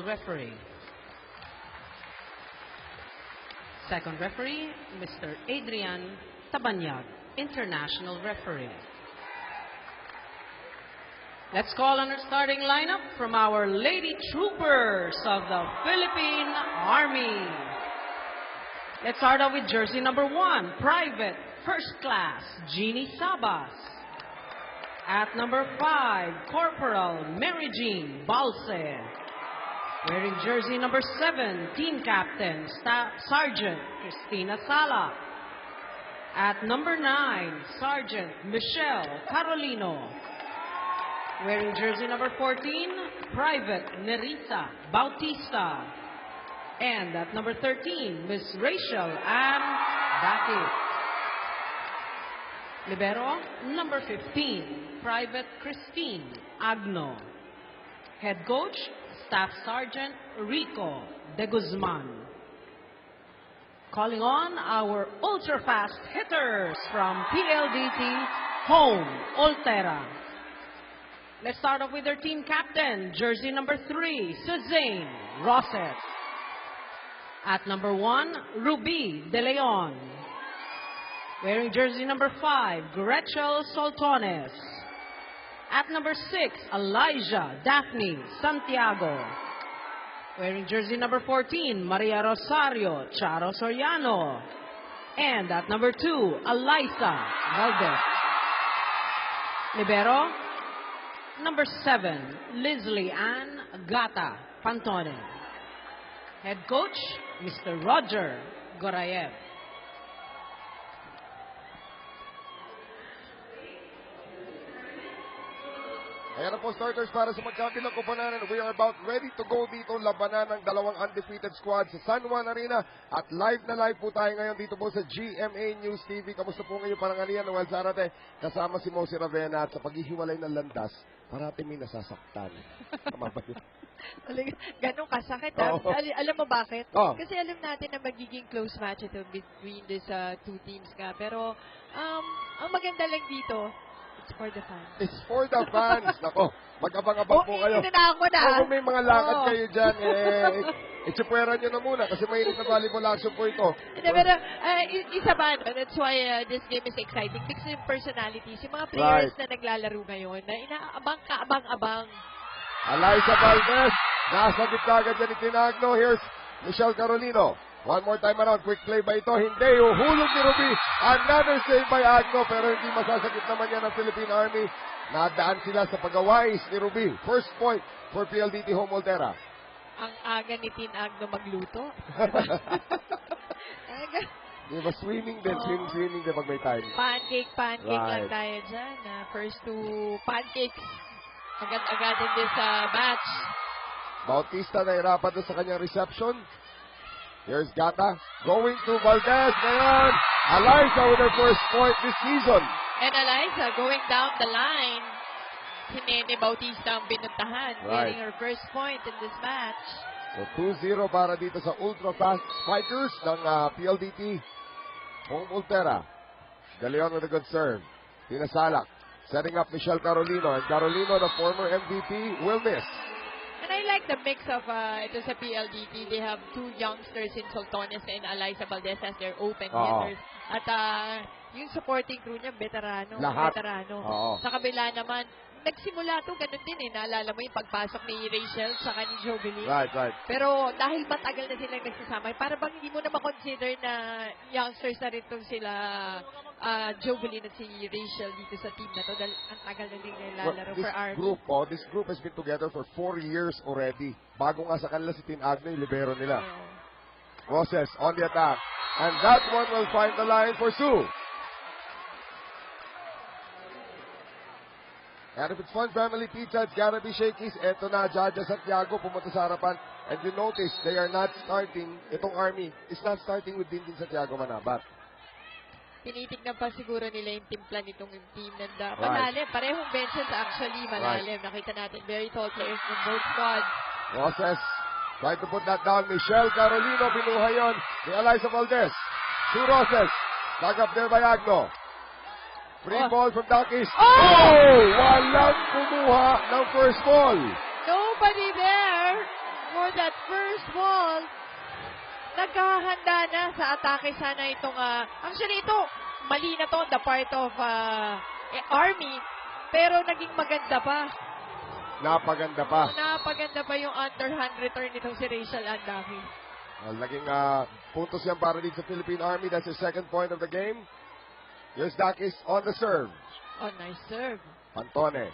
referee. Second referee, Mr. Adrian Tabanyag, international referee. Let's call on our starting lineup from our Lady Troopers of the Philippine Army. Let's start off with jersey number 1, Private First Class Jeannie Sabas. At number 5, Corporal Mary Jean Balse. Wearing jersey number 7, Team Captain Staff Sergeant Cristina Sala. At number 9, Sergeant Michelle Carolino. Wearing jersey number 14, Private Nerissa Bautista. And at number 13, Miss Rachel Ann Baki. Libero, number 15, Private Christine Agno. Head Coach, Staff Sergeant Rico De Guzman. Calling on our ultra-fast hitters from PLDT Home, Oltera. Let's start off with their team captain, jersey number 3, Suzanne Roses. At number 1, Ruby De Leon. Wearing jersey number 5, Gretchel Soltones. At number 6, Elijah Daphne Santiago. Wearing jersey number 14, Maria Rosario Charo Soriano. And at number 2, Alyssa Valdez. Libero, number 7, Leslie Ann Gata Pantone. Head coach, Mr. Roger Gorayev. Ayan na po starters para sa magkabilang koponanan. We are about ready to go dito. Labanan ng dalawang undefeated squad sa San Juan Arena. At live na live po tayo ngayon dito po sa GMA News TV. Kamusta po ngayon panangalian, Noel Zarate? Kasama si Mosi Ravena at sa paghihiwalay ng landas, parati may nasasaktan. Tama ba yun? Ganun kasakit. Alam mo bakit? Kasi alam natin na magiging close match ito between these two teams nga. Pero ang maganda lang dito, it's for the fans. It's for the fans. Nako, mag-abang-abang po kayo. Ako na. Kung may mga lakad kayo dyan, itsipwera nyo na muna kasi mainit na volleyball action po ito. Pero isa ba, that's why this game is exciting. Because yung personalities, yung mga players na naglalaro ngayon, na inaabang ka, abang-abang. Alyssa Valdez, nasa gitna agad yan ni Tinagno. Here's Michelle Carolino. One more time around. Quick play ba ito? Hindi. Uhulog ni Ruby. Another save by Agno. Pero hindi masasakit naman yan ng Philippine Army. Nadaan sila sa pag-awais ni Ruby. First point for PLDT Home Oltera. Ang aga ni Tinagno magluto. Diba, swimming din. Swimming din pag may time. Pancake lang tayo dyan. First two pancakes. Agad-agad din this match. Bautista nahirapan doon sa kanyang reception. Here's Gata going to Valdez. Ngayon, Alyssa with her first point this season. And Alyssa going down the line. Si Nene Bautista ang binuntahan. Getting her first point in this match. So 2-0 para dito sa ultra-fast spikers ng PLDT Home Oltera. De Leon with a good serve. Tinasalak. Setting up Michelle Carolino. And Carolino, the former MVP, will miss. And I like the mix of ito sa PLDT. They have two youngsters in Soltones and Alyssa Valdez as their open hitters. At yung supporting crew niya, veterano. Lahat. Sa kabila naman, nagsimula to ganun din eh. Naalala mo yung pagpasok ni Rachel sa ni Jovelyn. Right. Pero dahil matagal na silang nagsasama, para bang hindi mo na makonsider na youngsters na rin itong sila Jovelyn at si Rachel dito sa team na to. Dahil ang tagal na din nilalaro for Army. This group has been together for 4 years already. Bago nga sa kanila si Tin Agno, yung libero nila. Roses on the attack. And that one will find the line for Sue. And if it's Fun Family Pizza, it's gotta be Shakey's. Eto na, Jaja Santiago pumunta sa harapan. And you notice, they are not starting, itong Army is not starting with Dindin Santiago Manabat. Tinitignan pa siguro nila yung timpla nitong team na malalim. Parehong benches actually malalim. Nakita natin, very tall players from both squads. Roses, trying to put that down. Michelle Carolino, pinuha yun ni Alyssa Valdez. Two Roses, dug up there by Agno. Free ball from Duckies. Walang kumuha ng first ball. Nobody there. More that first ball, naghahanda na sa atake sana itong, actually ito, mali na to on the part of Army, pero naging maganda pa. Napaganda pa. Napaganda pa yung underhand return nitong si Rachel Andafi. Well, naging puntos yan para dito sa Philippine Army. That's the second point of the game. Yosdakis on the serve. Oh, nice serve. Pantone.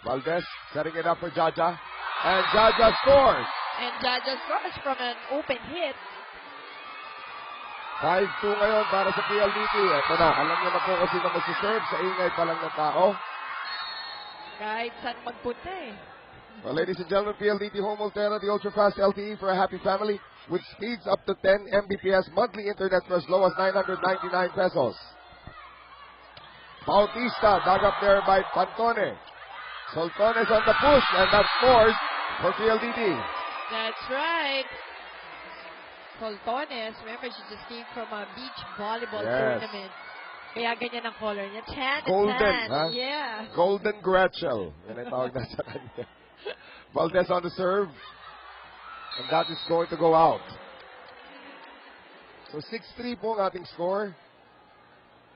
Valdez setting it up for Jaja. And Jaja scores. And Jaja scores from an open hit. 5-2 ngayon para sa PLDT. Ito na, alam niyo na po kasi na magsiserve sa ingay pa lang ng tao. Kahit saan magpunta eh. Well, ladies and gentlemen, PLDT Home Ultera, the ultra-fast LTE for a happy family with speeds up to 10 Mbps, monthly internet for as low as 999 pesos. Bautista dug up there by Pantone. Soltones on the push, and that scores for PLDT. That's right. Soltones, remember she just came from a beach volleyball tournament. Kaya ganyan ang color niya. Tan and Golden, tan. huh? Yeah. Golden Gretchel. Yan ang tawag na sa kanya. Valdez on the serve. And that is going to go out. So 6-3 po ang ating score.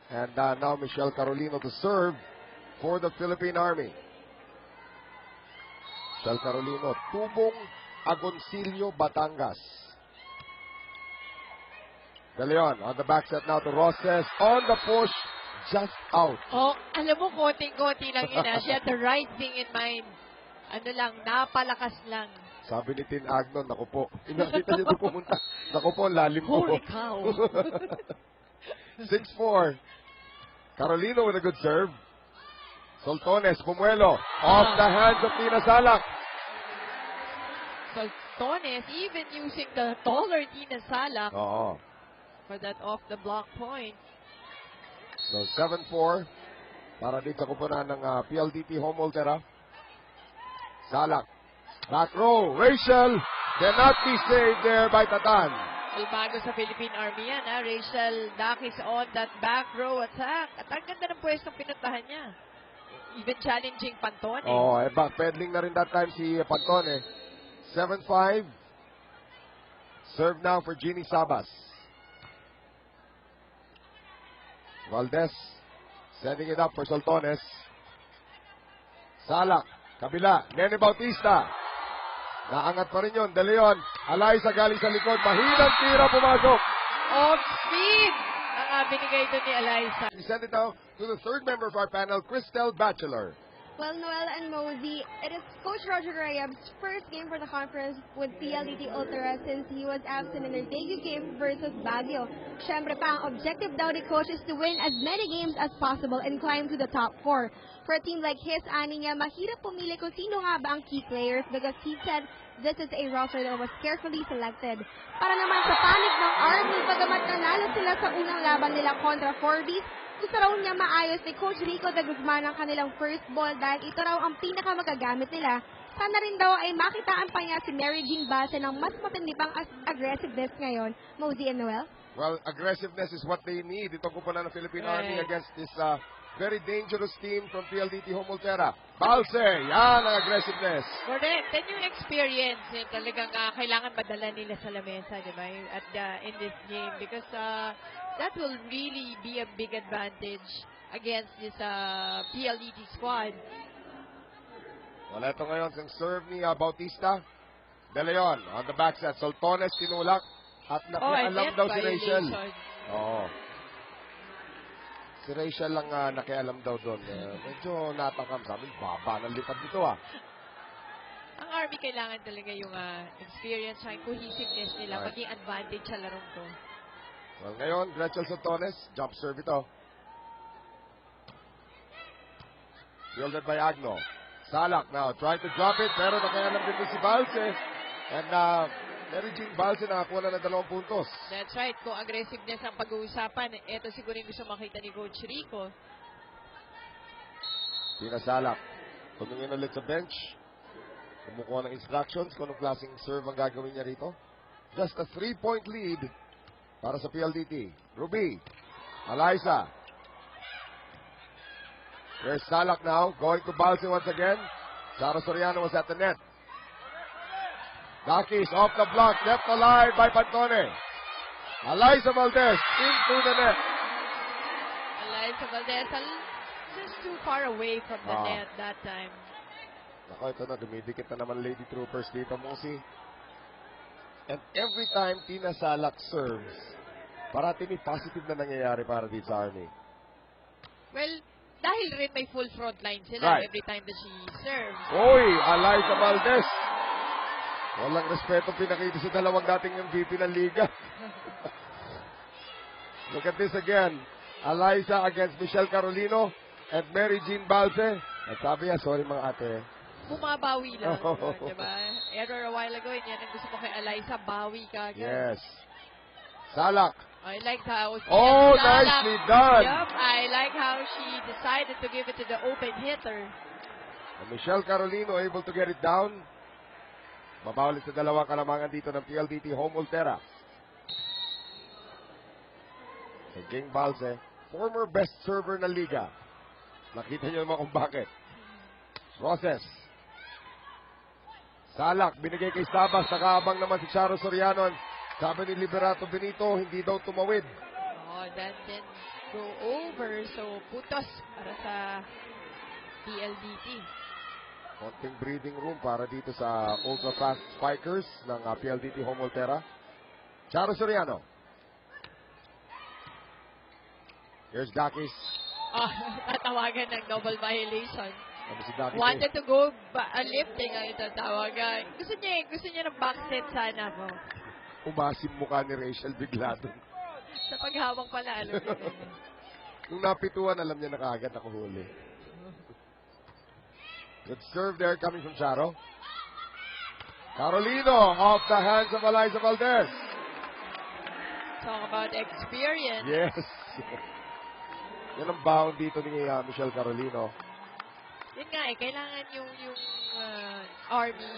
And now Michelle Carolino to serve for the Philippine Army. Michelle Carolino, Tubong, Agoncillo, Batangas. De Leon on the back set now to Roses. On the push, just out. Oh, alam mo, konting-konti lang yun. She had the right thing in mind. Ano lang, napalakas lang. Sabi ni Tin Agnon, naku po. Pinakita niyo ito pumunta. Naku po, lalim po. Holy cow. 6-4. Carolino with a good serve. Soltones, Pumuelo. Off the hands of Tina Salak. Soltones, even using the taller Tina Salak. Oo. For that off-the-block point. So, 7-4 para dito sa kupunan ng PLDT Home Ultera. Salak. Back row. Rachel cannot be saved there by Tatan. Well, bago sa Philippine Army yan, Rachel Dakis on that back row attack. At ang ganda ng pwestong pinuntahan niya. Even challenging Pantone. Oh, backpedaling na rin that time si Pantone. 7-5. Serve now for Jeannie Sabas. Valdez sending it up for Soltones. Salak, kabila, Nene Bautista. Naangat pa rin yun, De Leon. Alaysa galing sa likod, mahinang tira pumasok. Off speed! Ang binigay ito ni Alaysa. We send it now to the third member of our panel, Cristel Bachelor. Well, Noel and Mosey, it is Coach Roger Rayab's first game for the conference with PLDT Ultra since he was absent in their debut game versus Baguio. Syempre pa, ang objective daw ni Coach is to win as many games as possible and climb to the top 4. For a team like his, ani niya, mahirap pumili kung sino nga ba ang key players because he said this is a roster that was carefully selected. Para naman sa panig ng Army, bagamat nanalo sila sa unang laban nila kontra Forbis, gusto raw niya maayos ni Coach Rico de Guzman ang kanilang first ball dahil ito raw ang pinakamagagamit nila. Sana rin daw ay makitaan pa niya si Mary Jean Base ng mas matindi pang aggressiveness ngayon. Mosey and Noel? Well, aggressiveness is what they need. Itong kupunan ng Philippine Army against this very dangerous team from PLDT Home Ultera. Balse, yan ang aggressiveness. Correct. Then yung experience, talagang kailangan madala nila sa lamesa, di ba? In this game. Because that will really be a big advantage against this PLDT squad. Well, ito ngayon, ang serve ni Bautista. De Leon on the back set. Soltones, tinulak. At nakialam daw si Rachel. Oo. Si Rachel lang nakialam daw doon. Medyo natakam sa amin. Baba ng lipad dito Ang Army kailangan talaga yung experience at cohesiveness nila. Maging advantage sa larong to. Well, ngayon, Gretchen Soltones. Jump serve ito. Fielded by Agno. Salak now, trying to drop it, pero nakialam din si Balse. And Mary Jean Balse nakakuha na ng 2 puntos. That's right. Kung aggressiveness ang pag-uusapan, ito siguro yung gusto makita ni Coach Rico. Tina Salak. Tumingin ulit sa bench. Kumukuha ng instructions kung anong klaseng serve ang gagawin niya rito. Just a 3-point lead para sa PLDT. Ruby. Alaysa. There's Salak now, going to Balse once again. Sara Soriano was at the net. Dakis off the block, left alive by Pantone. Eliza Valdez into the net. Eliza Valdez, just too far away from the net that time. Nako, ito na, dumidikit na naman Lady Troopers dito, Musi. And every time Tina Salak serves, parati may positive na nangyayari para dito sa Army. Well, dahil rin may full front line sila Right. every time that she serves. Oy, Eliza Valdez. Walang respeto pinakita sa dalawang dating MVP ng liga. Look at this again. Eliza against Michelle Carolino and Mary Jean Balse. At sabi niya, sorry mga ate. Bumabawi lang. Diba? Error a while ago, yan ang gusto mo kay Eliza, bawi ka agad. Yes. Salak. I like how Oh, nicely done. Yep, I like how she decided to give it to the open hitter. And Michelle Carolino able to get it down. Mabawal sa dalawang kalamangan dito ng PLDT Home Ultera. Si Ging Balse, former best server ng liga. Nakita niyo naman kung bakit. Roses. Salak, binigay kay Sabas. Nakaabang naman si Charo Soriano. Sabi ni Liberato Benito, hindi daw tumawid. Oh, that didn't go over. So, putos para sa PLDT. Konting breathing room para dito sa ultra fast spikers ng PLDT Home Ultera. Charo Soriano. Here's Dakis. Oh, tatawagan ng double violation. Ano si Dakis? Wanted to go lifting ang itatawagan. Gusto niya ng backset sana po. Umasim mukha ni Rachel bigla dun. Sa paghawak pala, alam mo. Nung napituan, alam niya na kaagad ako huli. Good serve there coming from Charo. Carolino off the hands of Eliza Valdez. Talk about experience. Yes. Yan ang bound dito ni Michelle Carolino. Yun nga kailangan yung Army,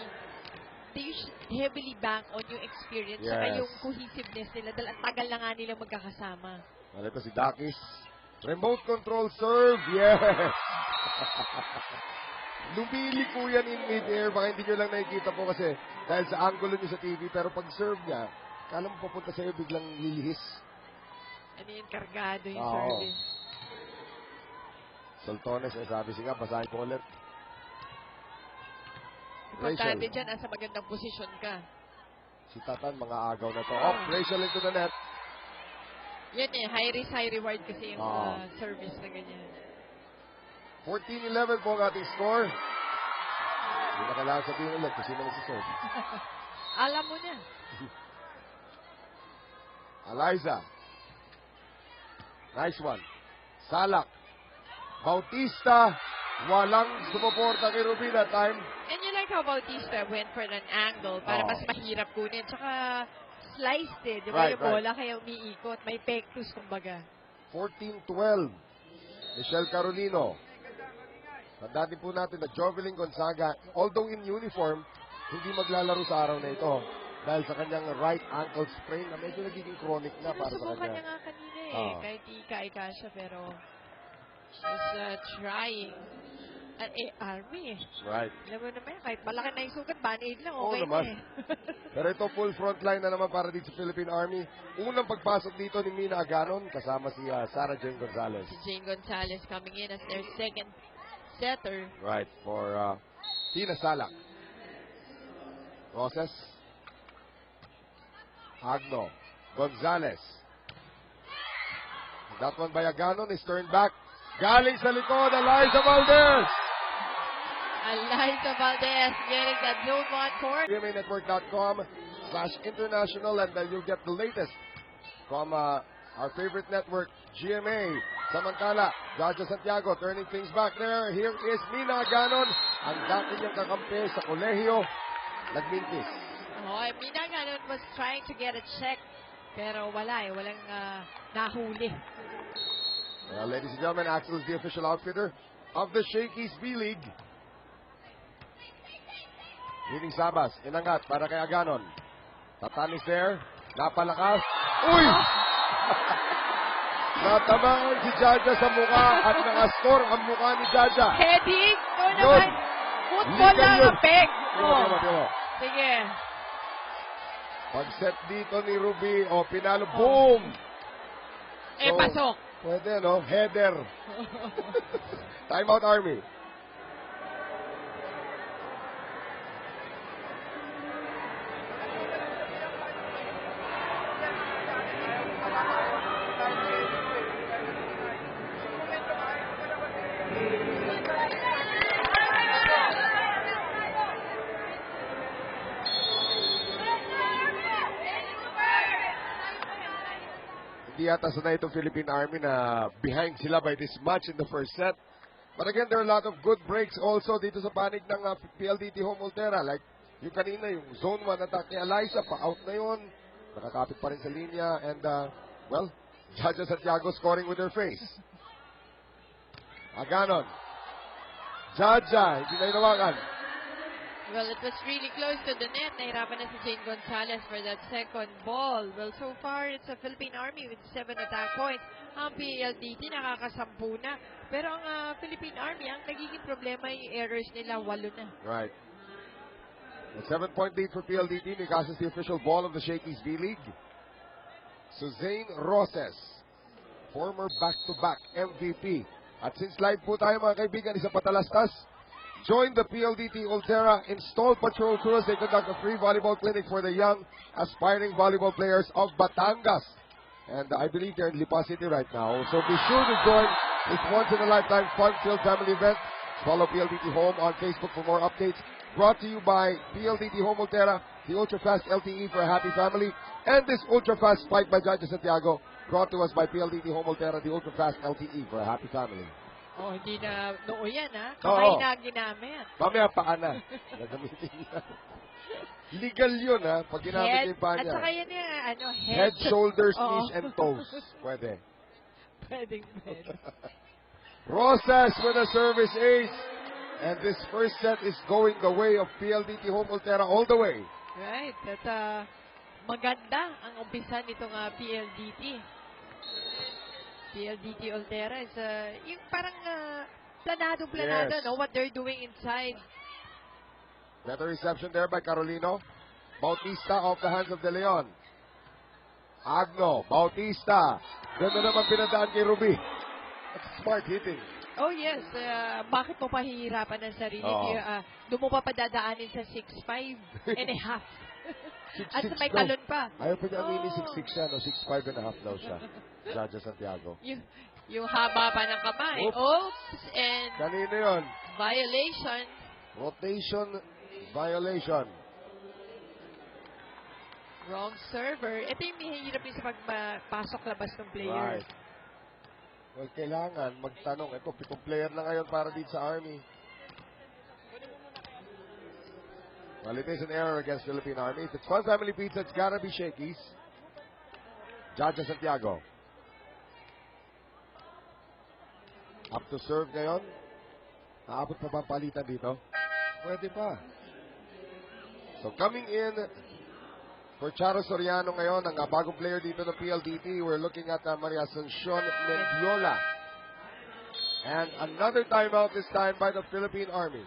they should heavily bank on yung experience Yes. saka yung cohesiveness nila dahil ang tagal na nga nila magkakasama. Ito si Dakis. Remote control serve. Yes. Lumili ko yan in mid-air. Baka hindi nyo lang nakikita po kasi dahil sa angulo nyo sa TV. Pero pag serve niya, kala mo papunta sa'yo biglang lilihis. Ano yun, kargado yung Oo. service. Soltones, sabi siya, basahin ko ulit. Importante dyan, nasa magandang posisyon ka. Si Tatan, mga agaw na to. Oh, Rachel into the net. Yan high risk, high reward kasi yung service na ganyan. 14-11 po ang ating score. Hindi na kailangan sabihin ulit kung sino magsiserve. Alam mo na. Eliza. Nice one. Salak. Bautista. Walang sumuporta kay Rubina. Time. And you like how Bautista went for an angle para mas mahirap kunin. Tsaka sliced di ba yung bola kaya umiikot. May pectus kumbaga. 14-12. Michelle Carolino. Tandaan din po natin na Jovelyn Gonzaga, although in uniform, hindi maglalaro sa araw na ito. Dahil sa kanyang right ankle sprain na medyo nagiging chronic na para sa Sinusubukan kanya. niya nga kanina kahit ika siya pero she's trying. Army Right. Alam mo naman, kahit malaki na yung sugat, band-aid lang, Oo okay naman. na Pero ito full front line na naman para dito sa Philippine Army. Unang pagpasok dito ni Mina Aganon kasama si Sarah Jane Gonzalez. Si Jane Gonzalez coming in as their second setter. Right, for Tina Salak. Roses. Agno. Gonzalez. That one by Aganon is turned back. Galing sa likod, Eliza Valdez. Eliza Valdez getting that zone 1 court. GMAnetwork.com/international and you'll get the latest from our favorite network, GMA. Samantala, Jaja Santiago turning things back there. Here is Mina Aganon, ang dati niyang kakampi sa kolehiyo, nagmintis. Oh, Mina Aganon was trying to get a check pero walang nahuli. Well, ladies and gentlemen, Axel is the official outfitter of the Shakey's B-League. Leading Sabas, inangat para kay Aganon. Tatanis there, napalakas. Uy! Natamaan si Jaja sa mukha at naka-score ang mukha ni Jaja. Heading! Yun. Football lang ang peg. Timo. Sige. Pag-set dito ni Ruby, pinalo, boom! Pasok. Pwede, no? Header. Timeout, Army. Hindi yata sanay itong Philippine Army na behind sila by this much in the first set. But again, there are a lot of good breaks also dito sa panig ng PLDT Home Ultera. Like yung kanina, yung zone 1 attack ni Eliza, pa-out na yun. Nakakapit pa rin sa linya. And, well, Jaja Santiago scoring with her face. Ganon. Jaja, hindi na inawakan. Well, it was really close to the net. Nahirapan na si Jane Gonzalez for that second ball. Well, so far, it's a Philippine Army with 7 attack points. Ang PLDT nakakasampu na. Pero ang Philippine Army, ang nagiging problema yung errors nila, 8 na. Right. A 7-point lead for PLDT because it's the official ball of the Shakey's B-League. Suzanne Roses, former back-to-back MVP. At since live po tayo mga kaibigan, isa patalastas. Join the PLDT Ultera Installed Patrol Crew as they conduct a free volleyball clinic for the young, aspiring volleyball players of Batangas. And I believe they're in Lipa City right now. So be sure to join this once-in-a-lifetime fun-filled family event. Follow PLDT Home on Facebook for more updates. Brought to you by PLDT Home Ultera, the ultra-fast LTE for a happy family, and this ultra-fast spike by Jaja Santiago, brought to us by PLDT Home Ultera, the ultra-fast LTE for a happy family. Oh, hindi na noo yan, ha? Kamay Oo. na ginamit. Mamaya paa na. Gagamitin niya. Legal yun, ha? Pag ginamit yung paa At niya. saka yan yung, Head, shoulders, Oo. knees, and toes. Pwede. Pwede. Rosas with a service ace. And this first set is going the way of PLDT Home Ultera all the way. Right. At maganda ang umpisa nitong PLDT. PLDT Ultera is yung parang planado, Yes. no? What they're doing inside. Better reception there by Carolino. Bautista off the hands of De Leon. Agno, Bautista. Ganda naman pinadaan kay Ruby. That's smart hitting. Oh yes, bakit mo pahihirapan ang sarili? Oo. Doon mo pa padadaanin sa 6'5 and a half. At 6'6" may daw. talon pa. Ayaw pa niya aminin Oo. 6'6" siya, no? 6'5 and a half daw siya. Jaja Santiago. Yung haba pa ng kamay. Oops. Oops, and Kanino yun? violation. Rotation violation. Wrong server. Ito yung mahihirap yung sa pagpasok labas ng player. Right. Well, kailangan magtanong. Ito, 7 player na ngayon para dito sa Army. Well, it is an error against Philippine Army. If it's Fun Family Pizza, it's gotta be Shakey's. Jaja Santiago. Up to serve ngayon. Naabot pa ba ang palitan dito? Pwede pa. So coming in for Charo Soriano ngayon, ang bagong player dito ng PLDT, we're looking at Maria Asuncion Mendiola. And another timeout this time by the Philippine Army.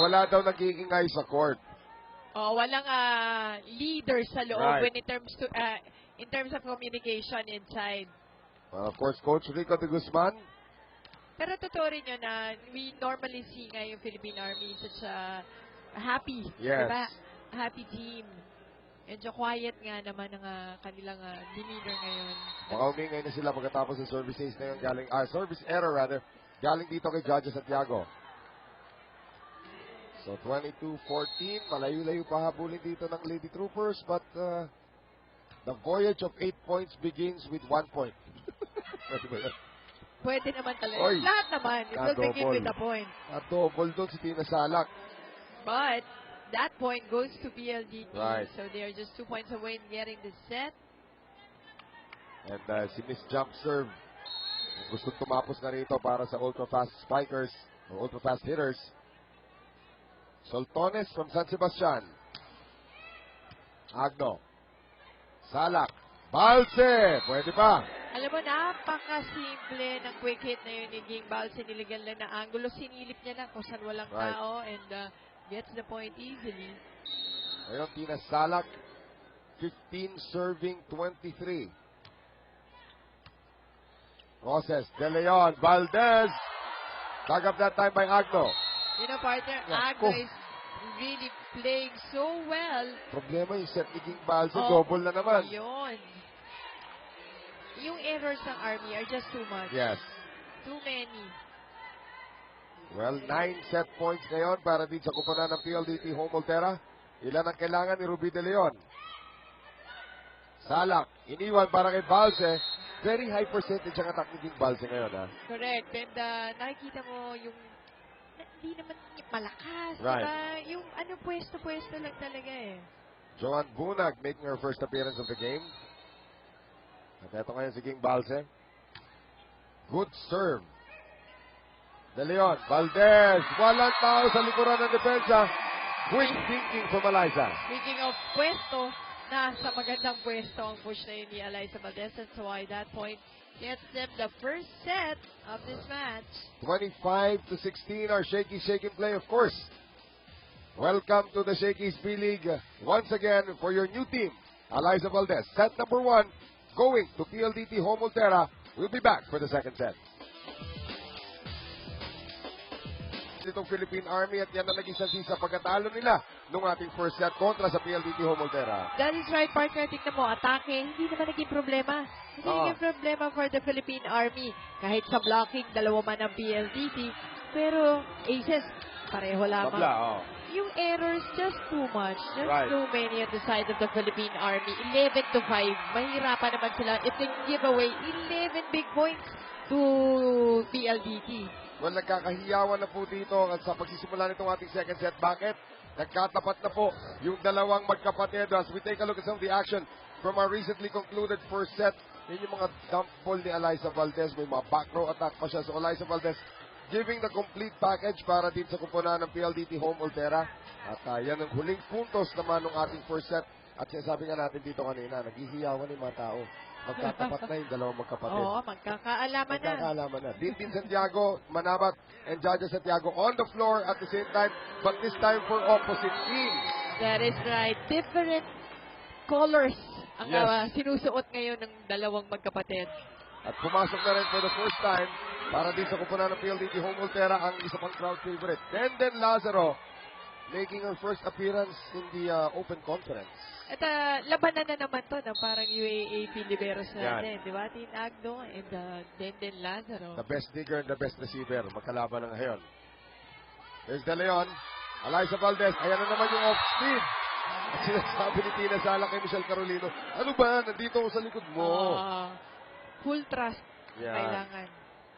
Wala daw nag-iingay sa court. Oh, walang leader sa loob Right. when in terms of communication inside. Well, of course, Coach Rico de Guzman. Pero totoo rin yun na we normally see nga yung Philippine Army such a happy, Yes. diba? Happy team. Medyo quiet nga naman ang kanilang demeanor ngayon. Mga umingay na sila pagkatapos ng service ace na yun galing, service error rather, galing dito kay Jaja Santiago. So 22-14, malayo-layo pa habulin dito ng Lady Troopers, but the voyage of 8 points begins with 1 point. Pwede naman talaga. Oy, Lahat naman. It will begin double. with a point. Double doon si Tina Salak. But that point goes to PLDT. Right. So they are just 2 points away in getting the set. And si Miss Jump Serve, gusto tumapos na rito para sa ultra-fast spikers o ultra-fast hitters. Soltones from San Sebastian. Agno. Salak. Balse. Pwede pa. Alam mo, napakasimple ng quick hit na yun ni Ging Balse. Niligan lang na angulo. Sinilip niya lang kung saan walang Right. tao and gets the point easily. Ngayon, Tina Salak, 15 serving 23. Roses, De Leon, Valdez. Dug up that time by Agno. You know, partner, Nako. Agno is really playing so well. Problema yung set ni King Balse, Oh, double na naman. Yun. Yung errors ng Army are just too much. Yes. Too many. Well, 9 set points ngayon para din sa kupunan ng PLDT Home Volterra. Ilan ang kailangan ni Ruby De Leon? Salak, iniwan para kay Balse. Very high percentage ang attack ni King Balse ngayon, ha? Correct. And nakikita mo yung hindi naman malakas. Right. Diba? Yung pwesto-pwesto lang talaga eh. Joanne Bunag making her first appearance of the game. At eto ngayon si King Balse. Good serve. De Leon, Valdez, walang tao sa likuran ng depensa. Quick thinking from Eliza. Speaking of pwesto, nasa magandang pwesto ang push na yun ni Eliza Valdez. That's why that point gets them the first set of this match. 25-16, our shaky play, of course. Welcome to the Shakey's P-League once again for your new team, Eliza Valdez. Set number 1, going to PLDT Home Volterra. We'll be back for the second set. Itong Philippine Army at yan na naging sansi sa pagkatalo nila nung ating first set kontra sa PLDT Home Volterra. That is right, partner. Tignan mo, atake, hindi naman naging problema. Hindi naging problema for the Philippine Army. Kahit sa blocking, dalawa man ang PLDT. Pero, aces, pareho lamang. Babla, Yung errors, just too much. Just Right. too many on the side of the Philippine Army. 11-5. Mahirapan naman sila if they give away 11 big points to PLDT. Well, nagkakahiyawan na po dito at sa pagsisimula nitong ating second set. Bakit? Nagkatapat na po yung dalawang magkapatid. As we take a look at some of the action from our recently concluded first set. Yun yung mga dump ball ni Eliza Valdez. May mga back row attack pa siya. So Eliza Valdez giving the complete package para din sa kupunan ng PLDT Home Volterra. At yan ang huling puntos naman ng ating first set. At sinasabi nga natin dito kanina, naghihiyawan yung mga tao. Magkatapat na yung dalawang magkapatid. Oo, magkakaalaman na. Magkakaalaman na. Dintin Santiago, Manabat, and Jaja Santiago on the floor at the same time, but this time for opposite teams. That is right. Different colors ang Yes. sinusuot ngayon ng dalawang magkapatid. At pumasok na rin for the first time para din sa kupunan ng PLDT Home Volterra ang isa pang crowd favorite. Denden Lazaro making her first appearance in the Open Conference. At labanan na naman to na parang UAAP Liberos Yan. natin, di ba? Tin Agno and Denden Lazaro. The best digger and the best receiver. Magkalaban na ngayon. There's De Leon. Eliza Valdez. Ayan na naman yung off-speed. At sinasabi ni Tina Sala kay Michelle Carolino, ano ba? Nandito ako sa likod mo. Full trust Yeah. kailangan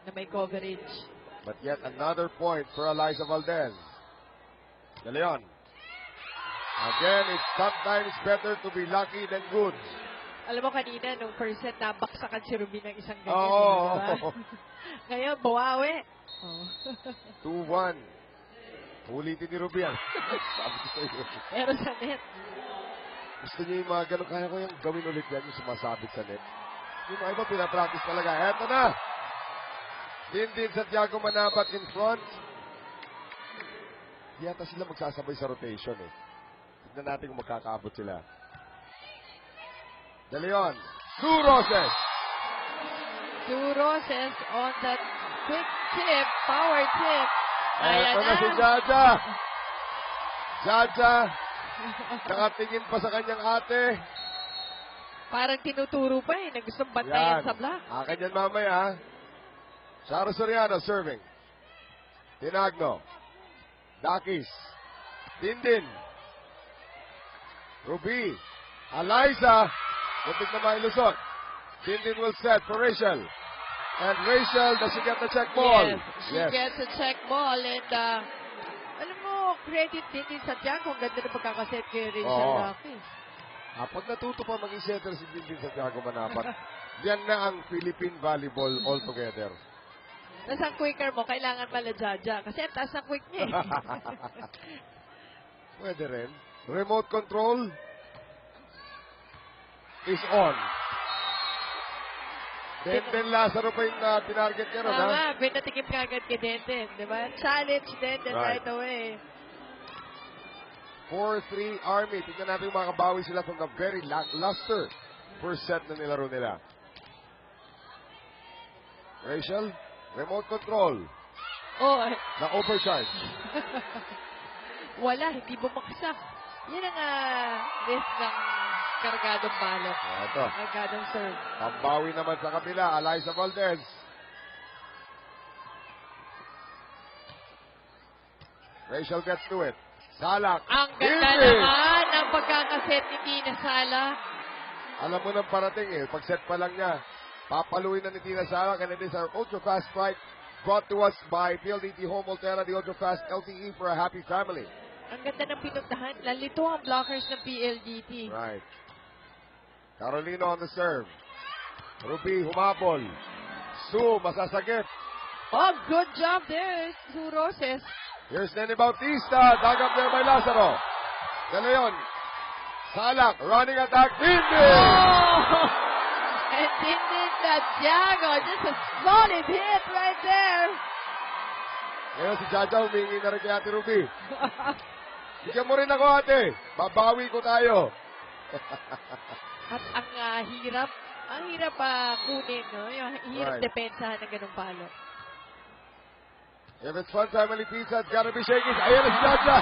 na may coverage. But yet another point for Eliza Valdez. De Leon. Again, it's sometimes better to be lucky than good. Alam mo kanina, nung first set, nabaksakan si Ruby ng isang ganyan. Oo. Di ba? Ngayon, bawawi. Oh. 2-1. Ulitin ni Rubian. Sabi ko sa iyo. Pero sa net. Gusto niyo yung mga ganun, kaya ko yung gawin ulit yan, yung sumasabit sa net. Yung mga iba pinapractice talaga. Eto na! Dintin Santiago Manabat in front. Di yata sila magsasabay sa rotation eh. Tignan natin kung magkakaabot sila. De Leon. Two Roses. Two Roses on that quick tip, power tip. Ayan Eto na si Jaja. Jaja. Nakatingin pa sa kanyang ate. Parang tinuturo pa eh, na gustong bantayan Yan. sa block. Akin yan mamaya. Charo Soriano serving. Tinagno. Dakis. Dindin. Ruby. Eliza. Muntik na mailusot. Dindin will set for Rachel. And Rachel, does she get the check ball? Yes, she gets a check ball and alam mo, credit din sa Tiago. Ang ganda na pagkakaset kay Rachel Roque. Pag natuto pa maging setter si Jinjin Santiago Manapat, yan na ang Philippine volleyball altogether. Tapos ang quicker mo, kailangan pala Jaja. Kasi ang taas ng quick niya. Pwede rin. Remote control is on. Denden Lazaro pa yung tinarget niya ron, ha? Tama, pinatikim ka agad kay Denden, di ba? Challenge Denden right away. 4-3 Army. Tignan natin yung makabawi sila from the very lackluster first set na nilaro nila. Rachel, remote control. Oh, Na overcharge. wala, hindi bumaksak. Yan ang risk ng kargadong balot. Ito. Kargadong serve. Pambawi naman sa kabila, Eliza Valdez. Rachel gets to it. Salak. Ang ganda naman ng pagkakaset ni Tina Salak. Alam mo nang parating eh. Pag set pa lang niya, papaluin na ni Tina Salak, and it is our ultra fast strike brought to us by PLDT Home Ultra, the ultra fast LTE for a happy family. Ang ganda ng pinuntahan. Lalito ang blockers ng PLDT. Right. Carolino on the serve. Ruby humabol. Sue masasagip. Oh, good job there, Sue Roses. Here's Nene Bautista. Dug up there by Lazaro. De Leon. Salak. Running attack. Dindi! Oh! And Dindin Santiago. Just a solid hit right there. Ngayon si Jaja humingi na rin kay Ate Ruby. Bigyan mo rin ako, ate. Babawi ko tayo. At ang hirap kunin, no? Yung hirap depensahan ng ganung palo. If it's Fun Family Pizza, it's gotta be shaky. Ayan na si Jaja.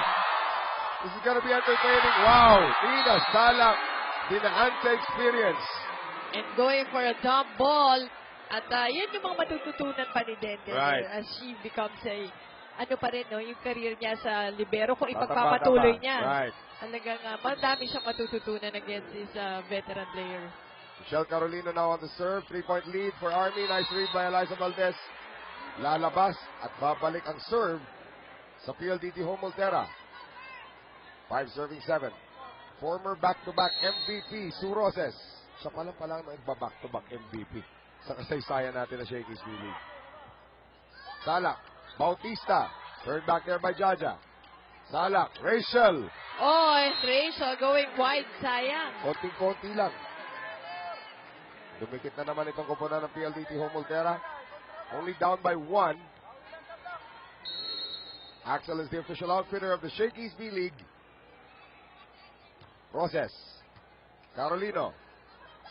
This is gonna be entertaining. Wow. Tina Salak. Dinahante experience. And going for a dump ball. At yan yung mga matututunan pa ni Denden as she becomes ano pa rin, no, yung career niya sa libero kung ipagpapatuloy niya. Right. Talagang madami siyang matututunan against this veteran player. Michelle Carolino now on the serve. 3-point lead for Army. Nice read by Eliza Valdez. Lalabas at babalik ang serve sa PLDT Home Ultra. 5-7. Former back-to-back MVP, Sue Roses. Siya palang nagba-back-to-back MVP sa kasaysayan natin na Shakey's League. Salak, Bautista. Turned back there by Jaja. Salak, Rachel. Oh, and Rachel going wide, sayang. Konting-konti lang. Dumikit na naman itong koponan ng PLDT Home Ultra. Only down by 1. Axel is the official outfitter of the Shakey's B-League. Roses. Carolino.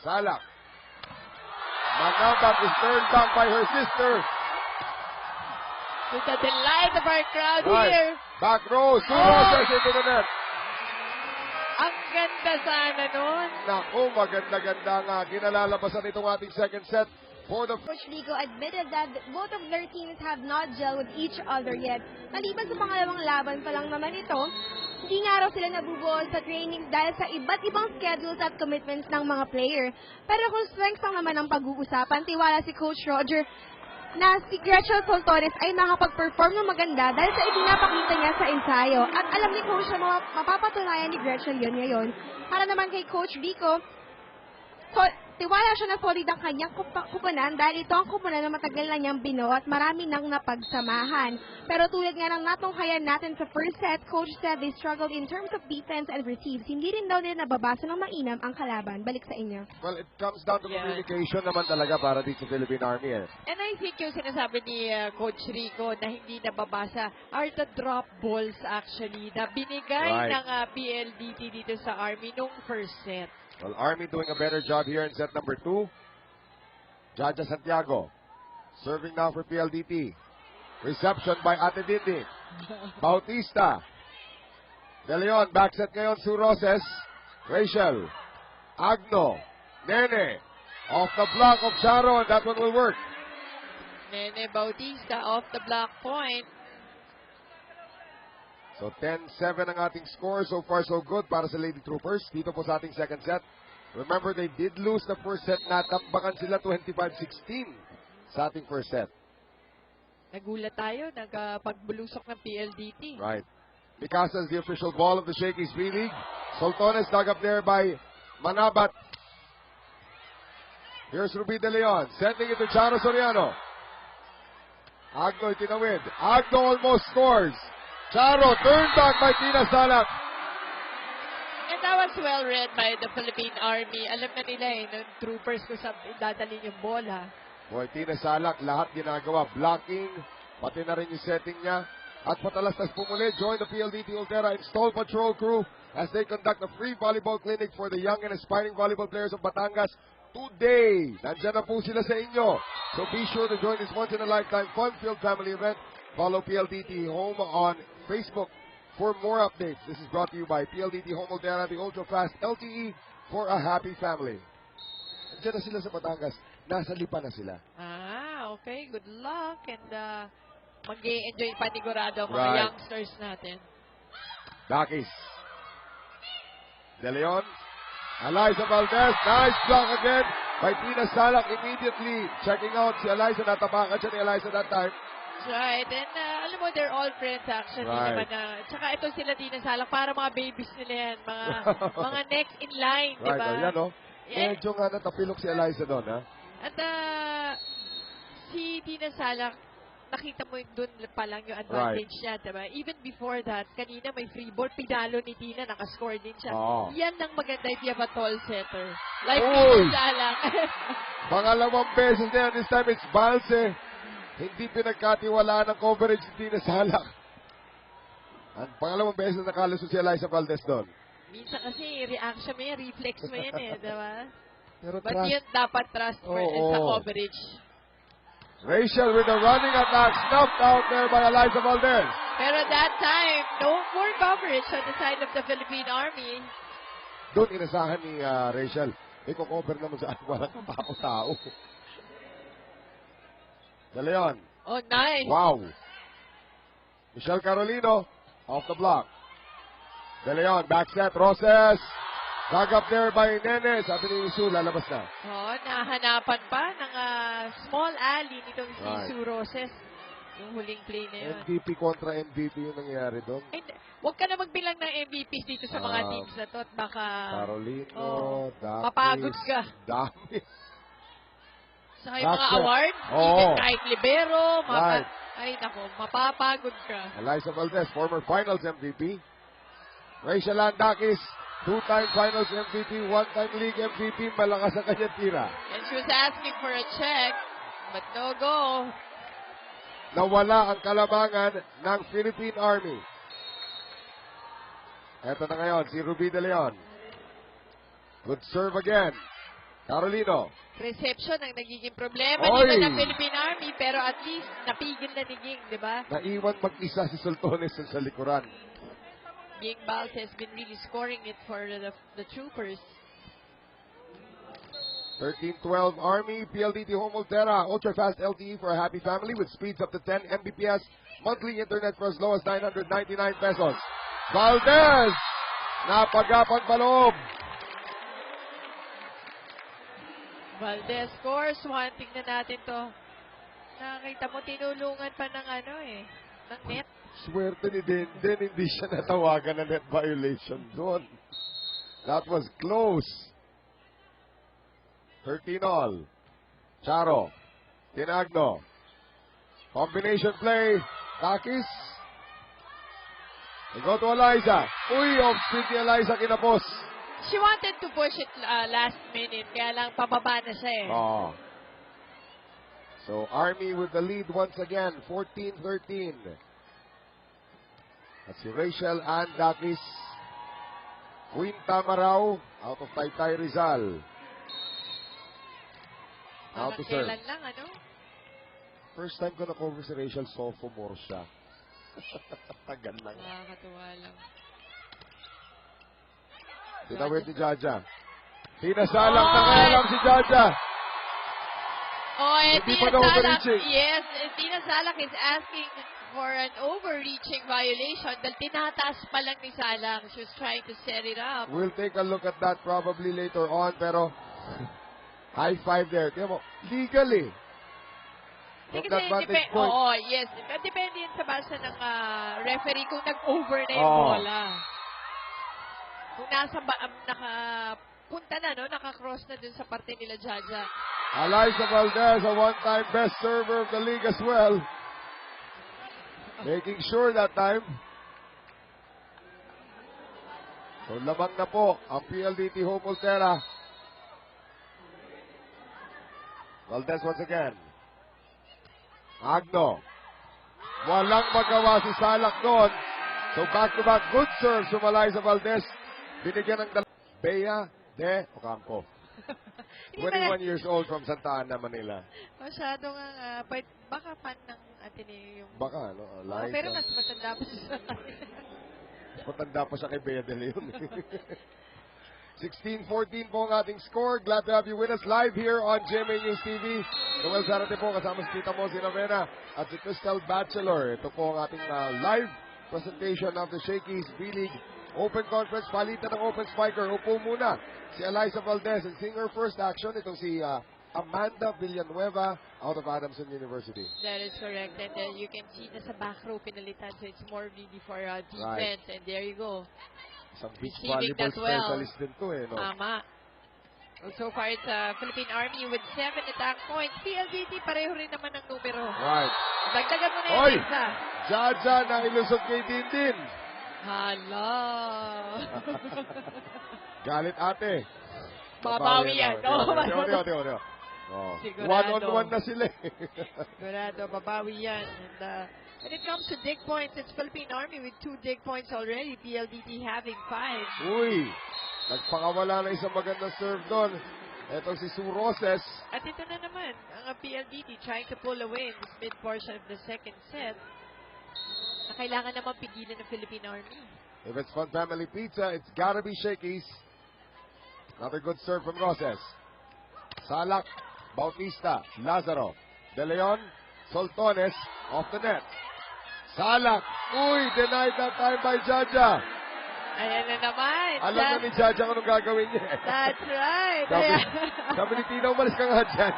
Salak. Manambat is turned back by her sister. To the delight of our crowd here. Back row. Roses into the net. Ang ganda sana nun. Naku, maganda-ganda nga. Ginalalabasan itong ating second set. For the Coach Rico admitted that both of their teams have not gelled with each other yet. Maliban sa pangalawang laban pa lang naman ito, hindi nga raw sila nabubuo sa trainings dahil sa iba't ibang schedules at commitments ng mga player. Pero kung strengths lang naman ang pag-uusapan, tiwala si Coach Roger na si Gretchen Soltores ay nakapag-perform ng maganda dahil sa ipinapakita niya sa ensayo. At alam ni Coach na mapapatunayan ni Gretchen yun ngayon. Para naman kay Coach Rico, tiwala siya na solid ang kanyang kupunan dahil ito ang kupunan na matagal na niyang binuo at marami nang napagsamahan. Pero tulad nga ng natunghayan natin sa first set, Coach said they struggled in terms of defense and receives. Hindi rin daw nila nababasa ng mainam ang kalaban. Balik sa inyo. Well, it comes down to communication naman talaga para dito sa Philippine Army. And I think yung sinasabi ni Coach Rico na hindi nababasa are the drop balls actually na binigay ng PLDT dito sa Army nung first set. Well, Army doing a better job here in set number 2. Jaja Santiago. Serving now for PLDT. Reception by Ate Dindi. Bautista. De Leon. Back set ngayon. Sue Roses. Rachel. Agno. Nene. Off the block of Sharon. That one will work. Nene Bautista off the block point. So 10-7 ang ating score. So far so good para sa Lady Troopers. Dito po sa ating second set. Remember, they did lose the first set. Natakbakan sila 25-16 sa ating first set. Nagulat tayo, nagpagbulusok ng PLDT. Right. Picasa is the official ball of the Shakey's V-League. Soltones dug up there by Manabat. Here's Ruby De Leon, sending it to Charo Soriano. Agno itinawid. Agno almost scores. Charo turned back by Tina Salak. And that was well read by the Philippine Army. Alam na nila ng troopers kung saan dadalhin yung bola. Boy, Tina Salak, lahat ginagawa. Blocking, pati na rin yung setting niya. At patalastas pumuli, join the PLDT Ultera Install Patrol crew as they conduct a free volleyball clinic for the young and aspiring volleyball players of Batangas today. Nandiyan na po sila sa inyo. So be sure to join this once-in-a-lifetime fun-filled family event. Follow PLDT Home on Facebook for more updates. This is brought to you by PLDT Home Ultera, the ultra-fast LTE for a happy family. Nandiyan na sila sa Batangas. Nasa Lipa na sila. Okay. Good luck. And mag-enjoy panigurado ang mga Right. youngsters natin. Dakis. De Leon. Eliza Valdez. Nice block again by Tina Salak. Immediately checking out si Eliza. Natapakan siya ni Eliza that time. That's right. And alam mo, they're all friends actually. Right. Naman, tsaka ito sila Tina Salak, para mga babies nila yan. Mga next in line, di Right, ba? yan o. Yeah. Medyo nga natapilok si Eliza doon, ha? At si Tina Salak, nakita mo doon pa lang yung advantage niya, diba? Even before that, kanina may free ball, pinalo ni Tina, nakascore din siya. Oo. Yan ang maganda if you have a tall setter. Like Uy! Tina Salak. Pangalawang beses na yan. This time it's Balse. Hindi pinagkatiwalaan ng coverage ni Tina Salak. Ang pangalawang beses na nakalusot si Eliza Valdez doon. Minsan kasi, reaction mo yan, reflex mo yan diba? Pero But trust. yun dapat trust mo sa coverage. Rachel with a running attack, snuffed out there by Eliza Valdez. Pero that time, no more coverage on the side of the Philippine Army. Doon inasahan ni Rachel. Iko-cover naman saan walang tao-tao. De Leon. Oh, nice. Wow. Michelle Carolino off the block. De Leon, back set, Roses. Dug up there by Nene. Sabi ni Isu, lalabas na. Oh, nahanapan pa ng small alley nitong si Right. Sue Roses. Yung huling play na yun. MVP kontra MVP yung nangyari doon. And, huwag ka na magbilang ng MVPs dito sa mga Ah, teams na to at baka Carolino, Dakis, mapagod ka. Dami. Sa yung mga That's it. award, Oo. even kahit libero, Right. ay nako, mapapagod ka. Eliza Valdez, former finals MVP. Rachel Landakis, two-time finals MVP, one-time league MVP, malakas ang kanyang tira. And she was asking for a check, but no go. Nawala ang kalamangan ng Philippine Army. Eto na ngayon, si Ruby De Leon. Good serve again. Carolino. Reception ang nagiging problema Oy! dito ng Philippine Army, pero at least napigil na ni Ging, di ba? Naiwan mag-isa si Soltones sa likuran. Ging Balls has been really scoring it for the troopers. 13-12 Army, PLDT Home Ultera, ultra-fast LTE for a happy family with speeds up to 10 Mbps, monthly internet for as low as 999 pesos. Valdez! Napagapang paloob. Valdez scores. One, tingnan natin to. Nakita mo, tinulungan pa ng ng net. Swerte ni Denden, hindi siya natawagan na net violation doon. That was close. 13 all. Charo. Tinagno. Combination play. Takis. They go to Eliza. Uy, off-speed ni Eliza kinapos. She wanted to push it last minute, kaya lang pababa na siya eh. Oh. So, Army with the lead once again, 14-13. At si Rachel Ann Dakis. Queen Tamarao, out of Taytay Rizal. How to serve. Kailan lang, First time ko na-cover si Rachel, sophomore siya. Tagal lang. Nakakatuwa lang. Tinawid ni Jaja. Pinasalang na ngayon si Jaja. Oh, and Hindi Tina pa daw Salak, overreaching. yes, and Tina Salak is asking for an overreaching violation dahil tinataas pa lang ni Salak. She was trying to set it up. We'll take a look at that probably later on, pero high five there. Tingnan mo, legal eh. From Kasi that vantage point. Oo, yes. Depende yun sa basa ng referee kung nag-over na yung Oo. bola. Kung nakapunta na, no? Naka-cross na dun sa parte nila, Jaja. Eliza Valdez, a one-time best server of the league as well. Making sure that time. So lamang na po ang PLDT Home Ultera. Valdez once again. Agno. Walang magawa si Salak doon. So back-to-back good serves from Eliza Valdez. Binigyan ng Bea de Ocampo. 21 years old from Santa Ana, Manila. Masyado nga, baka fan ng Ateneo yung... Baka, no? Eliza. pero mas matanda pa siya. Matanda pa siya kay Bea de Leon. 16-14 po ang ating score. Glad to have you with us live here on GMA News TV. Noel Zarate po kasama si Tita Mo, si Ravena at si Crystal Bachelor. Ito po ang ating live presentation of the Shakey's B-League Open Conference. Palitan ng open spiker. Upo muna si Eliza Valdez and sing her first action. Itong si Amanda Villanueva out of Adamson University. That is correct. And then you can see na sa back row pinalitan. So it's more really for defense. Right. And there you go. Isang beach Receiving volleyball that well. specialist din to eh, no? Tama. So far, it's Philippine Army with 7 attack points. PLDT, pareho rin naman ang numero. Right. Dagdagan mo na Oy! yung isa. Jaja na ilusog kay Dindin. Hala. Galit ate. Babawi yan. Teo. Sigurado. One-on-one na sila eh. Sigurado, babawi yan. And when it comes to dig points, it's Philippine Army with 2 dig points already. PLDT having 5. Uy, nagpakawala na isang magandang serve doon. Ito si Sue Roses. At ito na naman, ang PLDT trying to pull away in this mid-portion of the second set. Na kailangan naman pigilan ng Philippine Army. If it's Fun Family Pizza, it's gotta be Shakey's. Another good serve from Roses. Salak, Bautista, Lazaro, De Leon, Soltones, off the net. Salak, uy, denied that time by Jaja. Ayan na naman. Alam na ni Jaja kung anong gagawin niya. That's right. Sabi ni Tina, umalis ka nga dyan.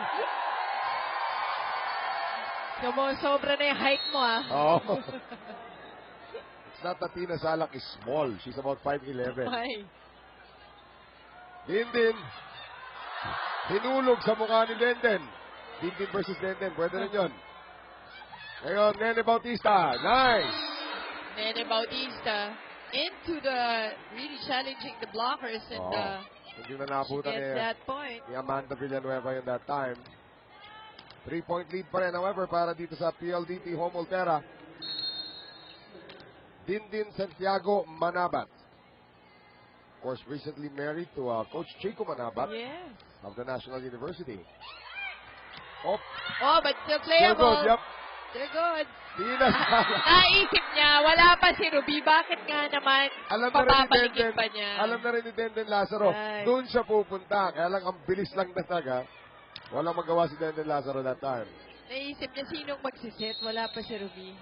Sobra na yung height mo, Oh. It's not that Tina Salak is small. She's about 5'11". Ay. Dindin. Hinulog sa mukha ni Denden. Dindin versus Denden. Pwede rin yun. Ngayon, Nene Bautista. Nice. Nene Bautista into the really challenging the blockers and Hindi na nabutan gets that point. ni Amanda Villanueva yun that time. 3-point lead pa rin, however, para dito sa PLDT Home Ultera. Dindin Santiago Manabat. Of course, recently married to Coach Chico Manabat Yes. of the National University. Oh, But still playable. good, yep. They're good. Tina Salak. Naisip niya, wala pa si Ruby. Bakit nga naman papapaligid pa niya? Alam na rin ni Denden Lazaro. Right. Doon siya pupunta. Kaya lang, ang bilis lang talaga. Walang magawa si Denden Lazaro that time. Naisip niya sinong magsiset. Wala pa si Ruby.